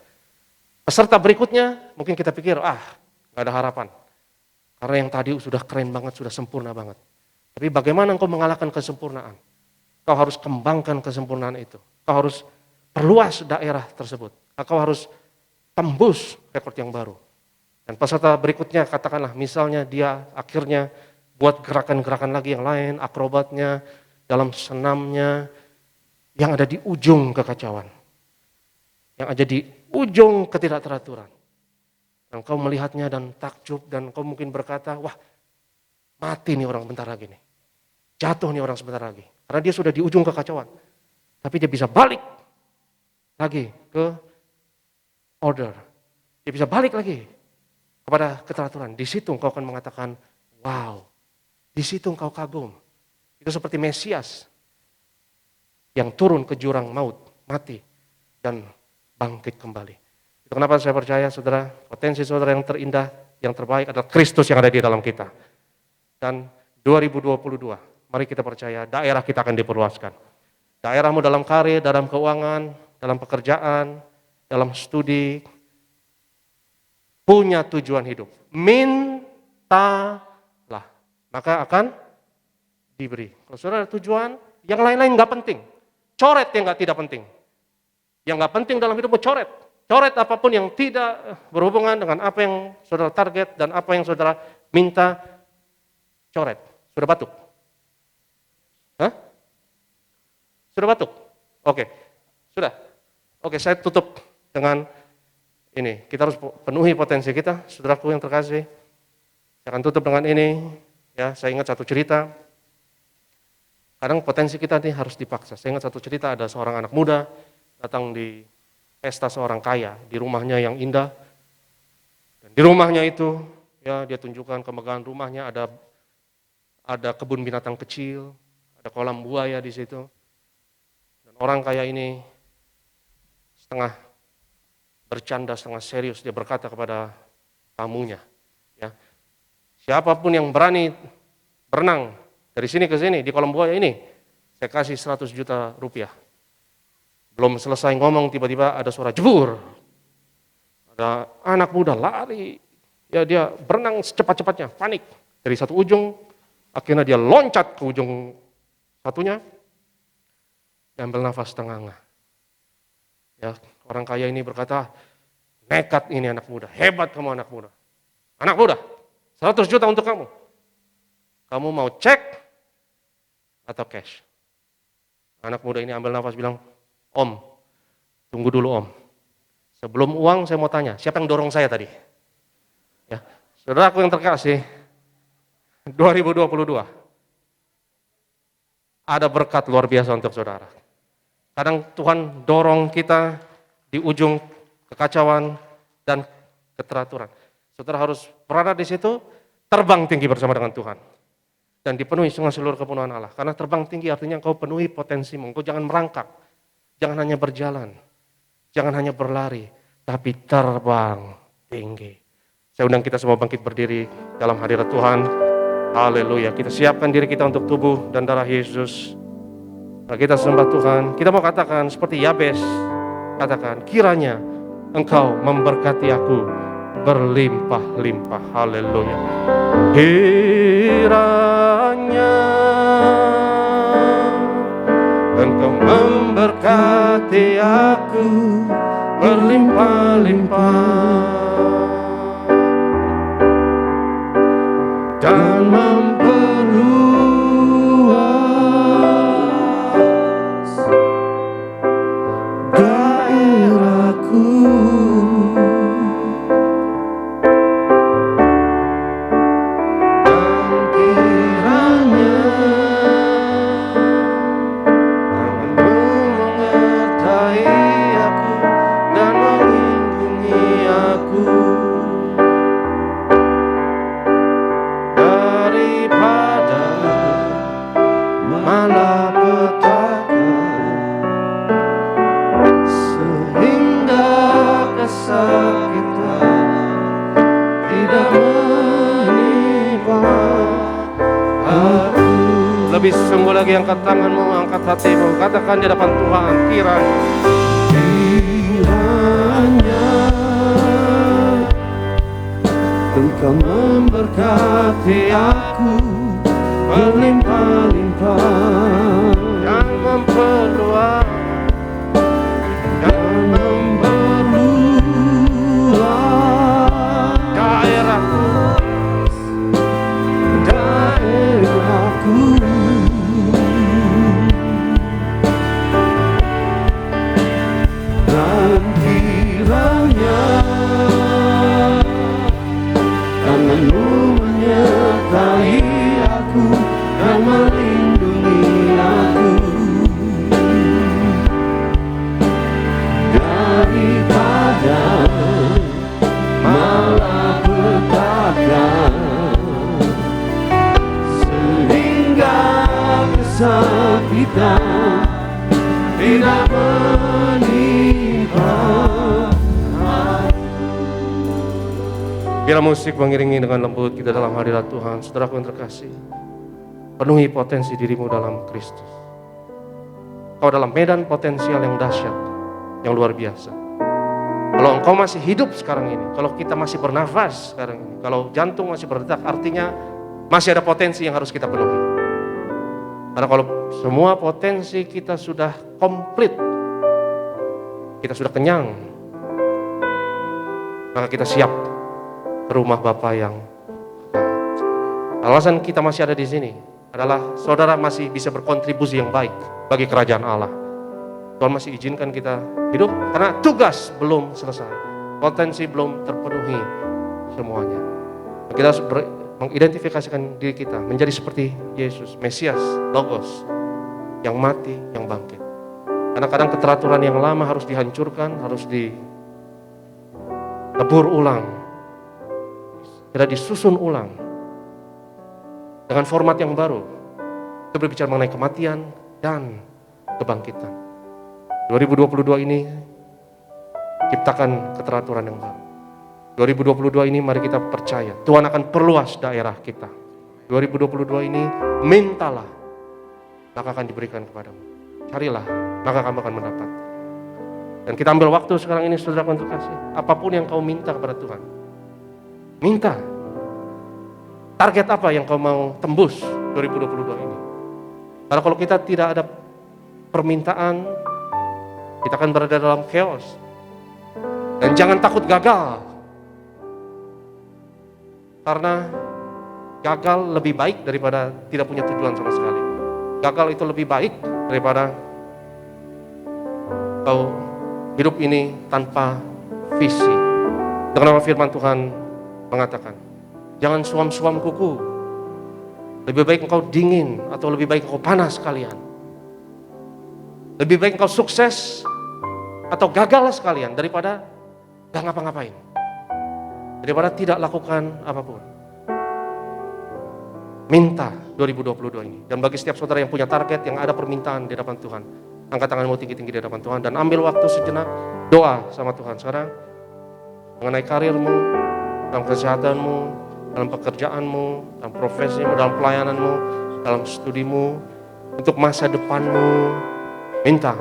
Peserta berikutnya, mungkin kita pikir, nggak ada harapan. Karena yang tadi sudah keren banget, sudah sempurna banget. Tapi bagaimana engkau mengalahkan kesempurnaan? Kau harus kembangkan kesempurnaan itu. Kau harus perluas daerah tersebut. Kau harus tembus rekor yang baru. Dan peserta berikutnya katakanlah misalnya dia akhirnya buat gerakan-gerakan lagi yang lain, akrobatnya, dalam senamnya, yang ada di ujung kekacauan. Yang ada di ujung ketidakteraturan. Dan kau melihatnya dan takjub dan kau mungkin berkata, wah Mati nih orang bentar lagi nih. Jatuh nih orang sebentar lagi. Karena dia sudah di ujung kekacauan. Tapi dia bisa balik lagi ke order. Dia bisa balik lagi kepada keteraturan. Di situ engkau akan mengatakan, wow. Di situ engkau kagum. Itu seperti Mesias yang turun ke jurang maut, mati, dan bangkit kembali. Itu kenapa saya percaya saudara, potensi saudara yang terindah, yang terbaik adalah Kristus yang ada di dalam kita. Dan 2022, mari kita percaya daerah kita akan diperluaskan. Daerahmu dalam karir, dalam keuangan, dalam pekerjaan, dalam studi, punya tujuan hidup. Mintalah, maka akan diberi. Kalau saudara ada tujuan, yang lain-lain nggak penting. Coret yang nggak tidak penting. Yang nggak penting dalam hidupmu coret. Coret apapun yang tidak berhubungan dengan apa yang saudara target dan apa yang saudara minta, coret. Sudah batuk? Hah? Sudah batuk? Oke, sudah. Oke, saya tutup dengan ini. Kita harus penuhi potensi kita, saudaraku yang terkasih. Saya akan tutup dengan ini. Ya, saya ingat satu cerita. Kadang potensi kita ini harus dipaksa. Saya ingat satu cerita, ada seorang anak muda datang di pesta seorang kaya di rumahnya yang indah. Dan di rumahnya itu, ya dia tunjukkan kemegahan rumahnya, ada kebun binatang kecil, ada kolam buaya di situ. Dan orang kaya ini setengah bercanda, setengah serius, dia berkata kepada tamunya, ya, siapapun yang berani berenang dari sini ke sini di kolam buaya ini, saya kasih 100 juta rupiah. Belum selesai ngomong, tiba-tiba ada suara jebur. Ada anak muda lari, ya dia berenang secepat-cepatnya, panik. Dari satu ujung, akhirnya dia loncat ke ujung satunya, dia ambil nafas tengah-tengah. Ya, orang kaya ini berkata, nekat ini anak muda, hebat kamu anak muda. Anak muda, 100 juta untuk kamu. Kamu mau cek atau cash? Anak muda ini ambil nafas bilang, Om, tunggu dulu Om. Sebelum uang saya mau tanya, siapa yang dorong saya tadi? Ya, saudaraku yang terkasih, 2022 ada berkat luar biasa untuk saudara. Kadang Tuhan dorong kita di ujung kekacauan dan keteraturan. Saudara harus berada di situ, terbang tinggi bersama dengan Tuhan. Dan dipenuhi dengan seluruh kepenuhan Allah. Karena terbang tinggi artinya engkau penuhi potensimu, engkau jangan merangkak. Jangan hanya berjalan, jangan hanya berlari, tapi terbang tinggi. Saya undang kita semua bangkit berdiri dalam hadirat Tuhan. Haleluya. Kita siapkan diri kita untuk tubuh dan darah Yesus. Nah, kita sembah Tuhan. Kita mau katakan seperti Yabes. Katakan, kiranya Engkau memberkati aku berlimpah-limpah. Haleluya. Kiranya Engkau memberkati aku berlimpah-limpah dan memperluas daerahku. Lebih sungguh lagi angkat tanganmu, angkat hatimu, katakan di hadapan Tuhan, kiranya Engkau memberkati aku berlimpah-limpah dan memperluas daerahku. Dan kiranya tanganmu menyertai kita tidak menimpa. Biarlah musik mengiringi dengan lembut kita dalam hadirat Tuhan. Saudaraku yang terkasih, penuhi potensi dirimu dalam Kristus. Kau dalam medan potensial yang dahsyat, yang luar biasa. Kalau engkau masih hidup sekarang ini, kalau kita masih bernafas sekarang ini, kalau jantung masih berdetak, artinya masih ada potensi yang harus kita penuhi. Karena kalau semua potensi kita sudah komplit, kita sudah kenyang, maka kita siap ke rumah Bapa yang kekal. Alasan kita masih ada di sini adalah saudara masih bisa berkontribusi yang baik bagi kerajaan Allah. Tuhan masih izinkan kita hidup karena tugas belum selesai, potensi belum terpenuhi semuanya. Kita harus mengidentifikasikan diri kita menjadi seperti Yesus, Mesias, Logos, yang mati, yang bangkit. Karena kadang keteraturan yang lama harus dihancurkan, harus dilebur ulang, tidak disusun ulang dengan format yang baru. Itu berbicara mengenai kematian dan kebangkitan. 2022 ini ciptakan keteraturan yang baru. 2022 ini mari kita percaya Tuhan akan perluas daerah kita. 2022 ini mintalah, maka akan diberikan kepadamu. Carilah, maka kamu akan mendapat. Dan kita ambil waktu sekarang ini, saudara untuk kasih apapun yang kau minta kepada Tuhan. Minta. Target apa yang kau mau tembus 2022 ini? Karena kalau kita tidak ada permintaan, kita akan berada dalam chaos. Dan jangan takut gagal. Karena gagal lebih baik daripada tidak punya tujuan sama sekali. Gagal itu lebih baik daripada kau hidup ini tanpa visi. Dengan firman Tuhan mengatakan, jangan suam-suam kuku. Lebih baik engkau dingin atau lebih baik engkau panas sekalian. Lebih baik engkau sukses atau gagal sekalian daripada gak ngapa-ngapain. Daripada tidak lakukan apapun. Minta 2022 ini. Dan bagi setiap saudara yang punya target, yang ada permintaan di hadapan Tuhan, angkat tanganmu tinggi-tinggi di hadapan Tuhan dan ambil waktu sejenak doa sama Tuhan sekarang mengenai karirmu, dalam kesehatanmu, dalam pekerjaanmu, dalam profesimu, dalam pelayananmu, dalam studimu, untuk masa depanmu. Minta.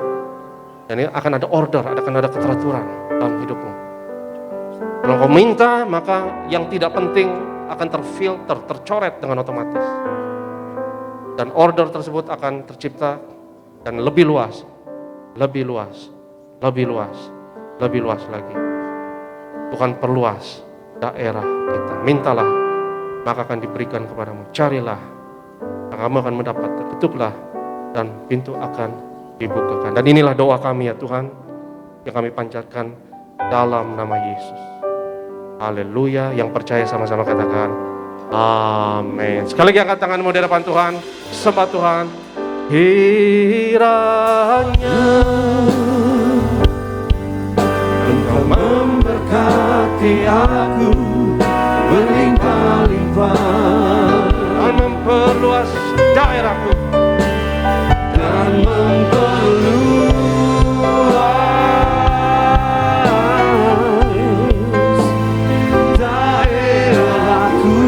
Dan ini akan ada order, akan ada keteraturan dalam hidupmu. Kalau kau minta, maka yang tidak penting akan terfilter, tercoret dengan otomatis. Dan order tersebut akan tercipta dan lebih luas, lebih luas, lebih luas, lebih luas lagi. Tuhan perluas daerah kita. Mintalah, maka akan diberikan kepadamu. Carilah, maka kamu akan mendapat. Ketuklah, dan pintu akan dibukakan. Dan inilah doa kami ya Tuhan, yang kami panjatkan dalam nama Yesus. Haleluya. Yang percaya sama-sama katakan amin. Sekali lagi angkat tanganmu di hadapan Tuhan. Sembah Tuhan. Kiranya Engkau memberkati aku berlimpah-limpah dan memperluas daerahku dan memperluas daerahku.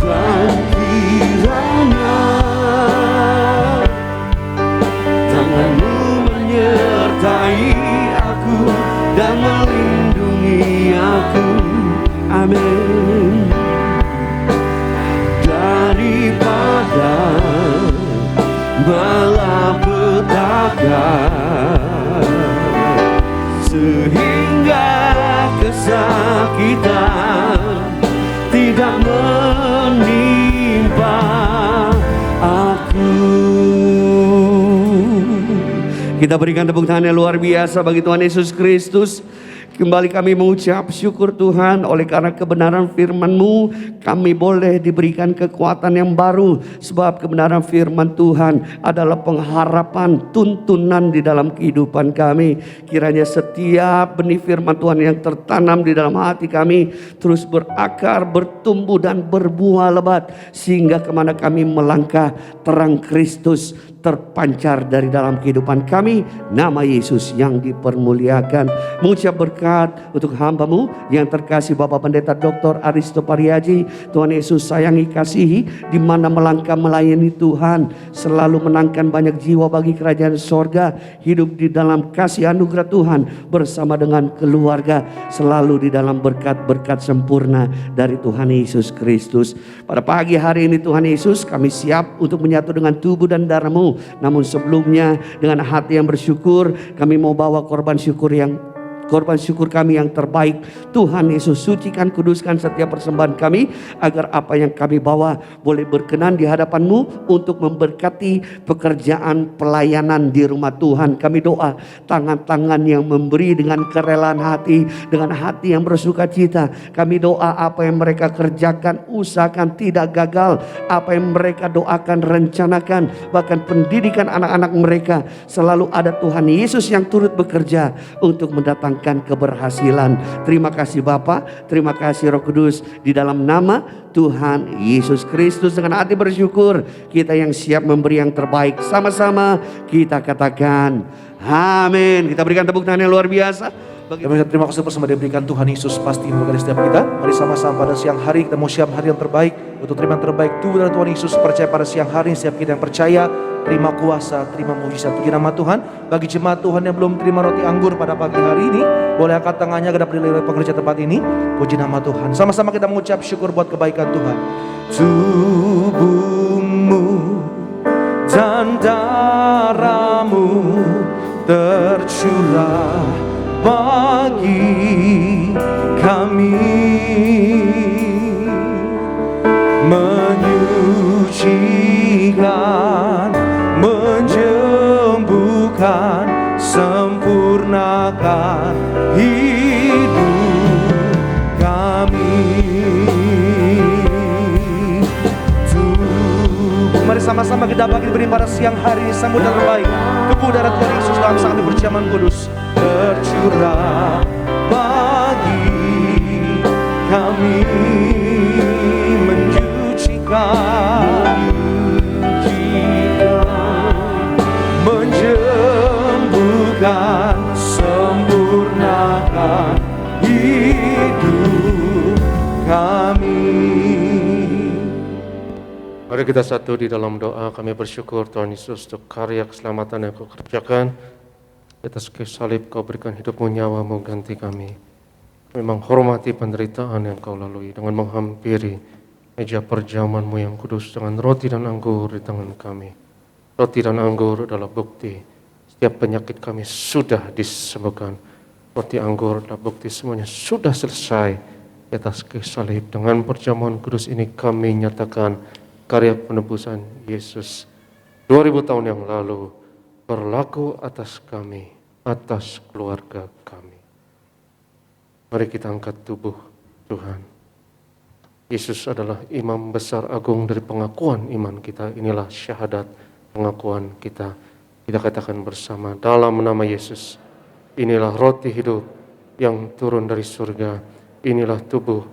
Dan kiranya tanganmu menyertai aku dan melindungi aku. Amin. Daripada malapetaka, sehingga kesakitan tidak menimpa aku. Kita berikan tepuk tangan yang luar biasa bagi Tuhan Yesus Kristus. Kembali kami mengucap syukur Tuhan, oleh karena kebenaran firman-Mu kami boleh diberikan kekuatan yang baru. Sebab kebenaran firman Tuhan adalah pengharapan, tuntunan di dalam kehidupan kami. Kiranya setiap benih firman Tuhan yang tertanam di dalam hati kami terus berakar, bertumbuh dan berbuah lebat, sehingga kemana kami melangkah terang Kristus terpancar dari dalam kehidupan kami. Nama Yesus yang dipermuliakan. Mengucap berkat untuk hamba-Mu yang terkasih Bapak Pendeta Dr. Aristo Pariaji. Tuhan Yesus sayangi, kasihi, di mana melangkah melayani Tuhan, selalu menangkan banyak jiwa bagi kerajaan sorga, hidup di dalam kasih anugerah Tuhan bersama dengan keluarga, selalu di dalam berkat-berkat sempurna dari Tuhan Yesus Kristus. Pada pagi hari ini Tuhan Yesus, kami siap untuk menyatu dengan tubuh dan darah-Mu. Namun sebelumnya dengan hati yang bersyukur, kami mau bawa korban syukur kami yang terbaik. Tuhan Yesus, sucikan, kuduskan setiap persembahan kami, agar apa yang kami bawa boleh berkenan di hadapan-Mu untuk memberkati pekerjaan pelayanan di rumah Tuhan. Kami doa tangan-tangan yang memberi dengan kerelaan hati, dengan hati yang bersuka cita. Kami doa apa yang mereka kerjakan, usahakan tidak gagal. Apa yang mereka doakan, rencanakan, bahkan pendidikan anak-anak mereka, selalu ada Tuhan Yesus yang turut bekerja untuk mendatangkan keberhasilan. Terima kasih Bapa, terima kasih Roh Kudus, di dalam nama Tuhan Yesus Kristus. Dengan hati bersyukur, kita yang siap memberi yang terbaik, sama-sama kita katakan amin. Kita berikan tepuk tangan yang luar biasa. Terima kasih bersama diberikan Tuhan Yesus pasti memberkati setiap kita. Mari sama-sama pada siang hari kita mau siap hari yang terbaik untuk terima yang terbaik tubuh dari Tuhan Yesus. Percaya pada siang hari setiap kita yang percaya, terima kuasa, terima mujizat. Puji nama Tuhan. Bagi jemaat Tuhan yang belum terima roti anggur pada pagi hari ini, boleh angkat tangannya ke dalam pengerja tempat ini. Puji nama Tuhan. Sama-sama kita mengucap syukur buat kebaikan Tuhan. Tubuhmu dan darahmu tercurah bagi kami, menyucikan, menyembuhkan, sempurnakan hidup kami. Mari sama-sama kita bagi beri pada siang hari ini sambutan terbaik. Tubuh darah Tuhan Yesus dalam sangat perjamuan kudus tercurah bagi kami, mensucikan, menyembuhkan, sempurnakan hidup kami. Mari kita satu di dalam doa. Kami bersyukur Tuhan Yesus untuk karya keselamatan yang Kau kerjakan. Di atas kayu salib Kau berikan hidup-Mu, nyawa-Mu ganti kami. Kami menghormati penderitaan yang Kau lalui dengan menghampiri meja perjamuan-Mu yang kudus dengan roti dan anggur di tangan kami. Roti dan anggur adalah bukti setiap penyakit kami sudah disembuhkan. Roti anggur adalah bukti semuanya sudah selesai di atas kayu salib. Dengan perjamuan kudus ini kami nyatakan karya penebusan Yesus 2000 tahun yang lalu berlaku atas kami, atas keluarga kami. Mari kita angkat tubuh Tuhan. Yesus adalah imam besar agung dari pengakuan iman kita. Inilah syahadat pengakuan kita. Kita katakan bersama dalam nama Yesus. Inilah roti hidup yang turun dari surga. Inilah tubuh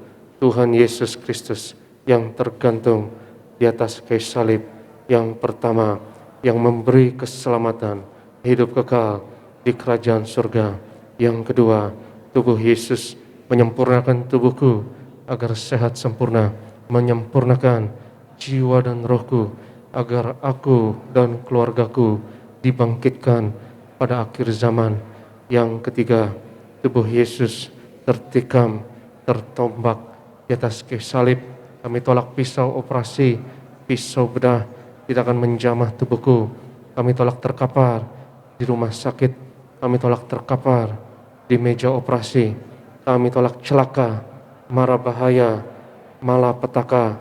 Tuhan Yesus Kristus yang tergantung di atas kayu salib, yang pertama yang memberi keselamatan, hidup kekal di kerajaan surga. Yang kedua, tubuh Yesus menyempurnakan tubuhku agar sehat sempurna, menyempurnakan jiwa dan rohku agar aku dan keluargaku dibangkitkan pada akhir zaman. Yang ketiga, tubuh Yesus tertikam, tertombak di atas kayu salib. Kami tolak pisau operasi, pisau bedah tidak akan menjamah tubuhku. Kami tolak terkapar di rumah sakit. Kami tolak terkapar di meja operasi. Kami tolak celaka, mara bahaya, malapetaka.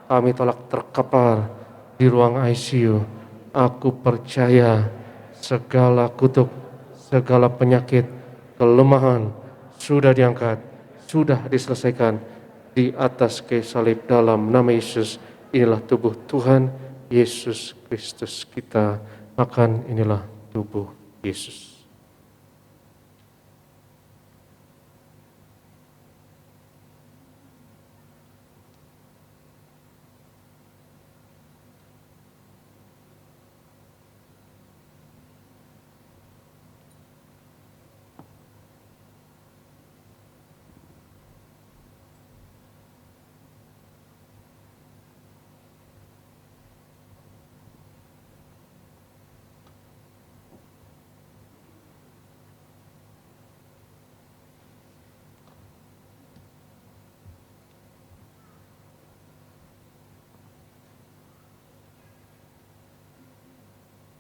Kami tolak terkapar di ruang ICU. Aku percaya segala kutuk, segala penyakit, kelemahan, sudah diangkat, sudah diselesaikan di atas kayu salib. Dalam nama Yesus, inilah tubuh Tuhan Yesus Kristus. Kita makan, inilah tubuh Yesus.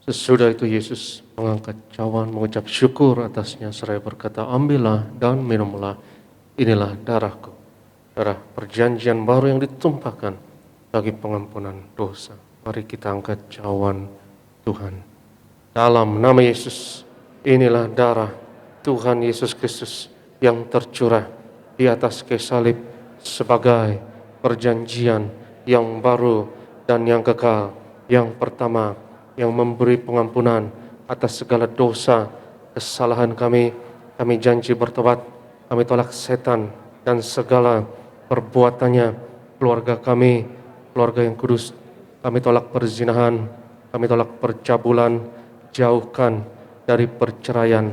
Sesudah itu Yesus mengangkat cawan, mengucap syukur atasnya, seraya berkata, ambillah dan minumlah, inilah darahku, darah perjanjian baru yang ditumpahkan bagi pengampunan dosa. Mari kita angkat cawan Tuhan. Dalam nama Yesus, inilah darah Tuhan Yesus Kristus yang tercurah di atas kayu salib sebagai perjanjian yang baru dan yang kekal, yang pertama, yang memberi pengampunan atas segala dosa, kesalahan kami. Kami janji bertobat, kami tolak setan dan segala perbuatannya, keluarga kami, keluarga yang kudus. Kami tolak perzinahan, kami tolak percabulan, jauhkan dari perceraian.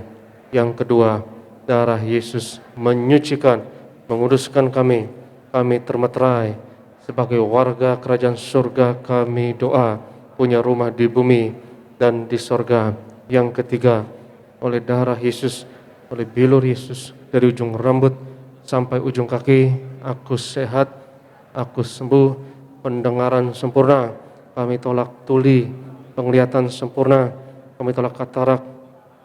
Yang kedua, darah Yesus menyucikan, menguduskan kami. Kami termeterai sebagai warga kerajaan surga. Kami doa punya rumah di bumi dan di sorga. Yang ketiga, oleh darah Yesus, oleh bilur Yesus, dari ujung rambut sampai ujung kaki, aku sehat, aku sembuh, pendengaran sempurna. Kami tolak tuli, penglihatan sempurna. Kami tolak katarak,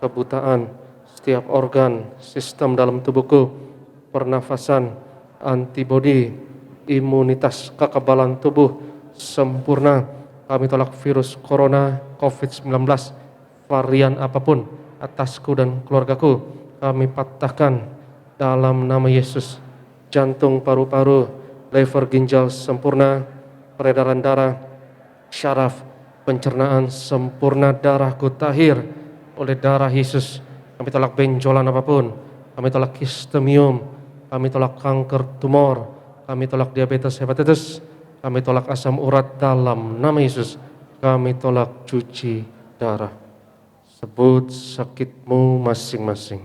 kebutaan, setiap organ, sistem dalam tubuhku, pernafasan, antibodi, imunitas, kekebalan tubuh sempurna. Kami tolak virus corona, COVID-19, varian apapun atasku dan keluargaku. Kami patahkan dalam nama Yesus. Jantung, paru-paru, lever, ginjal sempurna, peredaran darah, syaraf, pencernaan sempurna. Darahku tahir oleh darah Yesus. Kami tolak benjolan apapun. Kami tolak kistemium. Kami tolak kanker tumor. Kami tolak diabetes, hepatitis. Kami tolak asam urat dalam nama Yesus. Kami tolak cuci darah. Sebut sakitmu masing-masing.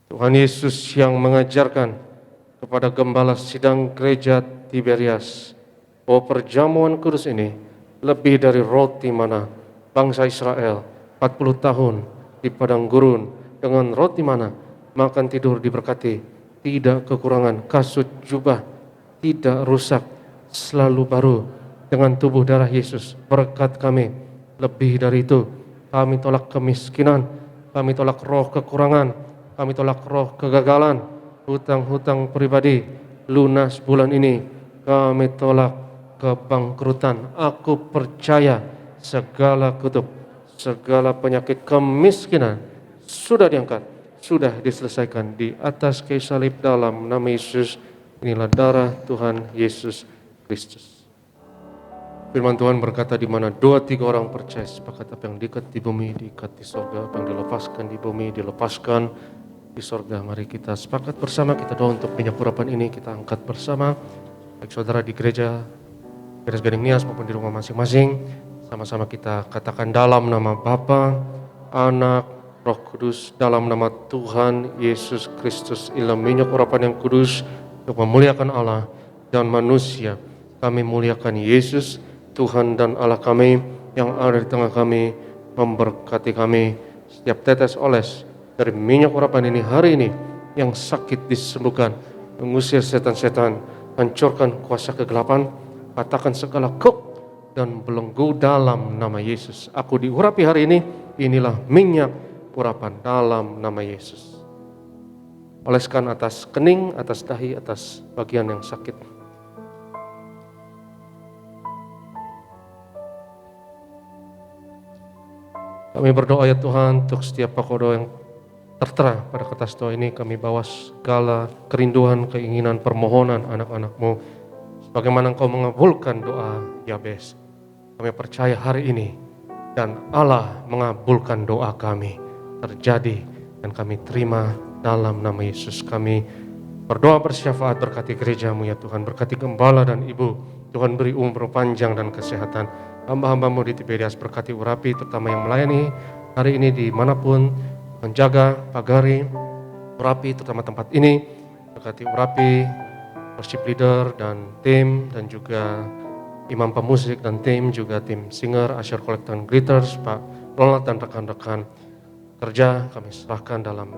Tuhan Yesus yang mengajarkan kepada gembala sidang gereja Tiberias bahwa perjamuan kudus ini lebih dari roti mana bangsa Israel 40 tahun di padang gurun dengan roti mana makan tidur diberkati, tidak kekurangan, kasut jubah tidak rusak, selalu baru dengan tubuh darah Yesus. Berkat kami lebih dari itu. Kami tolak kemiskinan, kami tolak roh kekurangan, kami tolak roh kegagalan, hutang-hutang pribadi lunas bulan ini. Kami tolak kebangkrutan. Aku percaya segala kutuk, segala penyakit kemiskinan sudah diangkat, sudah diselesaikan di atas kayu salib. Dalam nama Yesus, inilah darah Tuhan Yesus Kristus. Firman Tuhan berkata, di mana 2-3 orang percaya sepakat, apa yang diikat di bumi diikat di sorga, apa yang dilepaskan di bumi dilepaskan di sorga. Mari kita sepakat bersama, kita doa untuk minyak urapan ini, kita angkat bersama, baik saudara di gereja Gading Nias maupun di rumah masing-masing. Sama-sama kita katakan, dalam nama Bapa, Anak, Roh Kudus, dalam nama Tuhan Yesus Kristus, inilah minyak urapan yang kudus untuk memuliakan Allah dan manusia. Kami muliakan Yesus, Tuhan dan Allah kami yang ada di tengah kami, memberkati kami. Setiap tetes oles dari minyak urapan ini hari ini, yang sakit disembuhkan, mengusir setan-setan, hancurkan kuasa kegelapan, patahkan segala kuk dan belenggu dalam nama Yesus. Aku diurapi hari ini, inilah minyak urapan dalam nama Yesus. Oleskan atas kening, atas dahi, atas bagian yang sakit. Kami berdoa ya Tuhan untuk setiap pakodo yang tertera pada kertas doa ini, kami bawa segala kerinduan, keinginan, permohonan anak-anak-Mu. Sebagaimana Engkau mengabulkan doa Yabes. Kami percaya hari ini dan Allah mengabulkan doa kami terjadi dan kami terima dalam nama Yesus. Kami berdoa bersyafaat, berkati gereja-Mu ya Tuhan, berkati gembala dan ibu. Tuhan beri umur panjang dan kesehatan. Hamba-hamba-Mu di Tiberias, berkati Urapi terutama yang melayani hari ini dimanapun, menjaga, pagari Urapi terutama tempat ini, berkati Urapi, worship leader dan tim, dan juga imam pemusik dan tim, juga tim singer, usher, collector, dan greeters, Pak Ronald dan rekan-rekan kerja kami serahkan dalam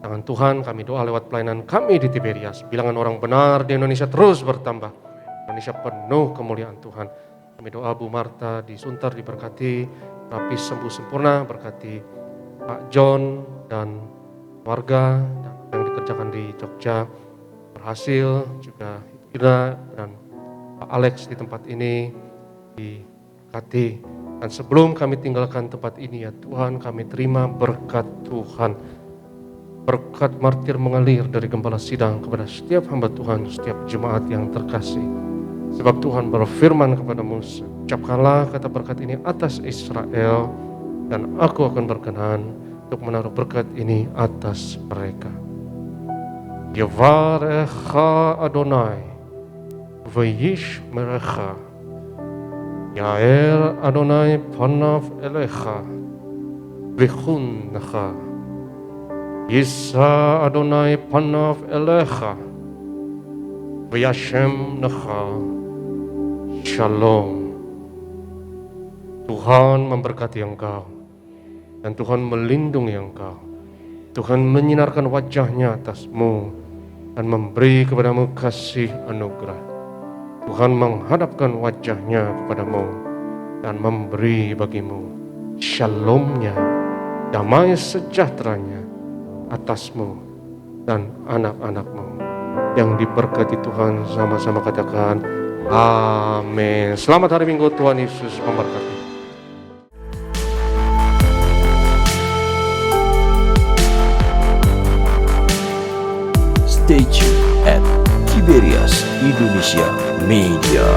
tangan Tuhan. Kami doa lewat pelayanan kami di Tiberias, bilangan orang benar di Indonesia terus bertambah, Indonesia penuh kemuliaan Tuhan. Kami doa Bu Marta di Sunter diberkati, Rapi sembuh sempurna, berkati Pak John dan keluarga dan yang dikerjakan di Jogja berhasil, juga Ibu Ida dan Pak Alex di tempat ini diberkati. Dan sebelum kami tinggalkan tempat ini ya Tuhan, kami terima berkat Tuhan. Berkat martir mengalir dari gembala sidang kepada setiap hamba Tuhan, setiap jemaat yang terkasih. Sebab Tuhan berfirman kepada Musa, ucapkanlah kata berkat ini atas Israel, dan aku akan berkenan untuk menaruh berkat ini atas mereka. Yevarecha Adonai, Vayish merecha, Yael Adonai panav elecha, Vichun necha, Yisa Adonai panav elecha, Vayashem necha, Shalom. Tuhan memberkati engkau dan Tuhan melindungi engkau. Tuhan menyinarkan wajahnya atasmu dan memberi kepadamu kasih anugerah. Tuhan menghadapkan wajahnya kepadamu dan memberi bagimu shalomnya, damai sejahteranya atasmu dan anak-anakmu. Yang diberkati Tuhan, sama-sama katakan amin. Selamat hari Minggu, Tuhan Yesus memberkati. Stay tuned at Tiberias Indonesia Media.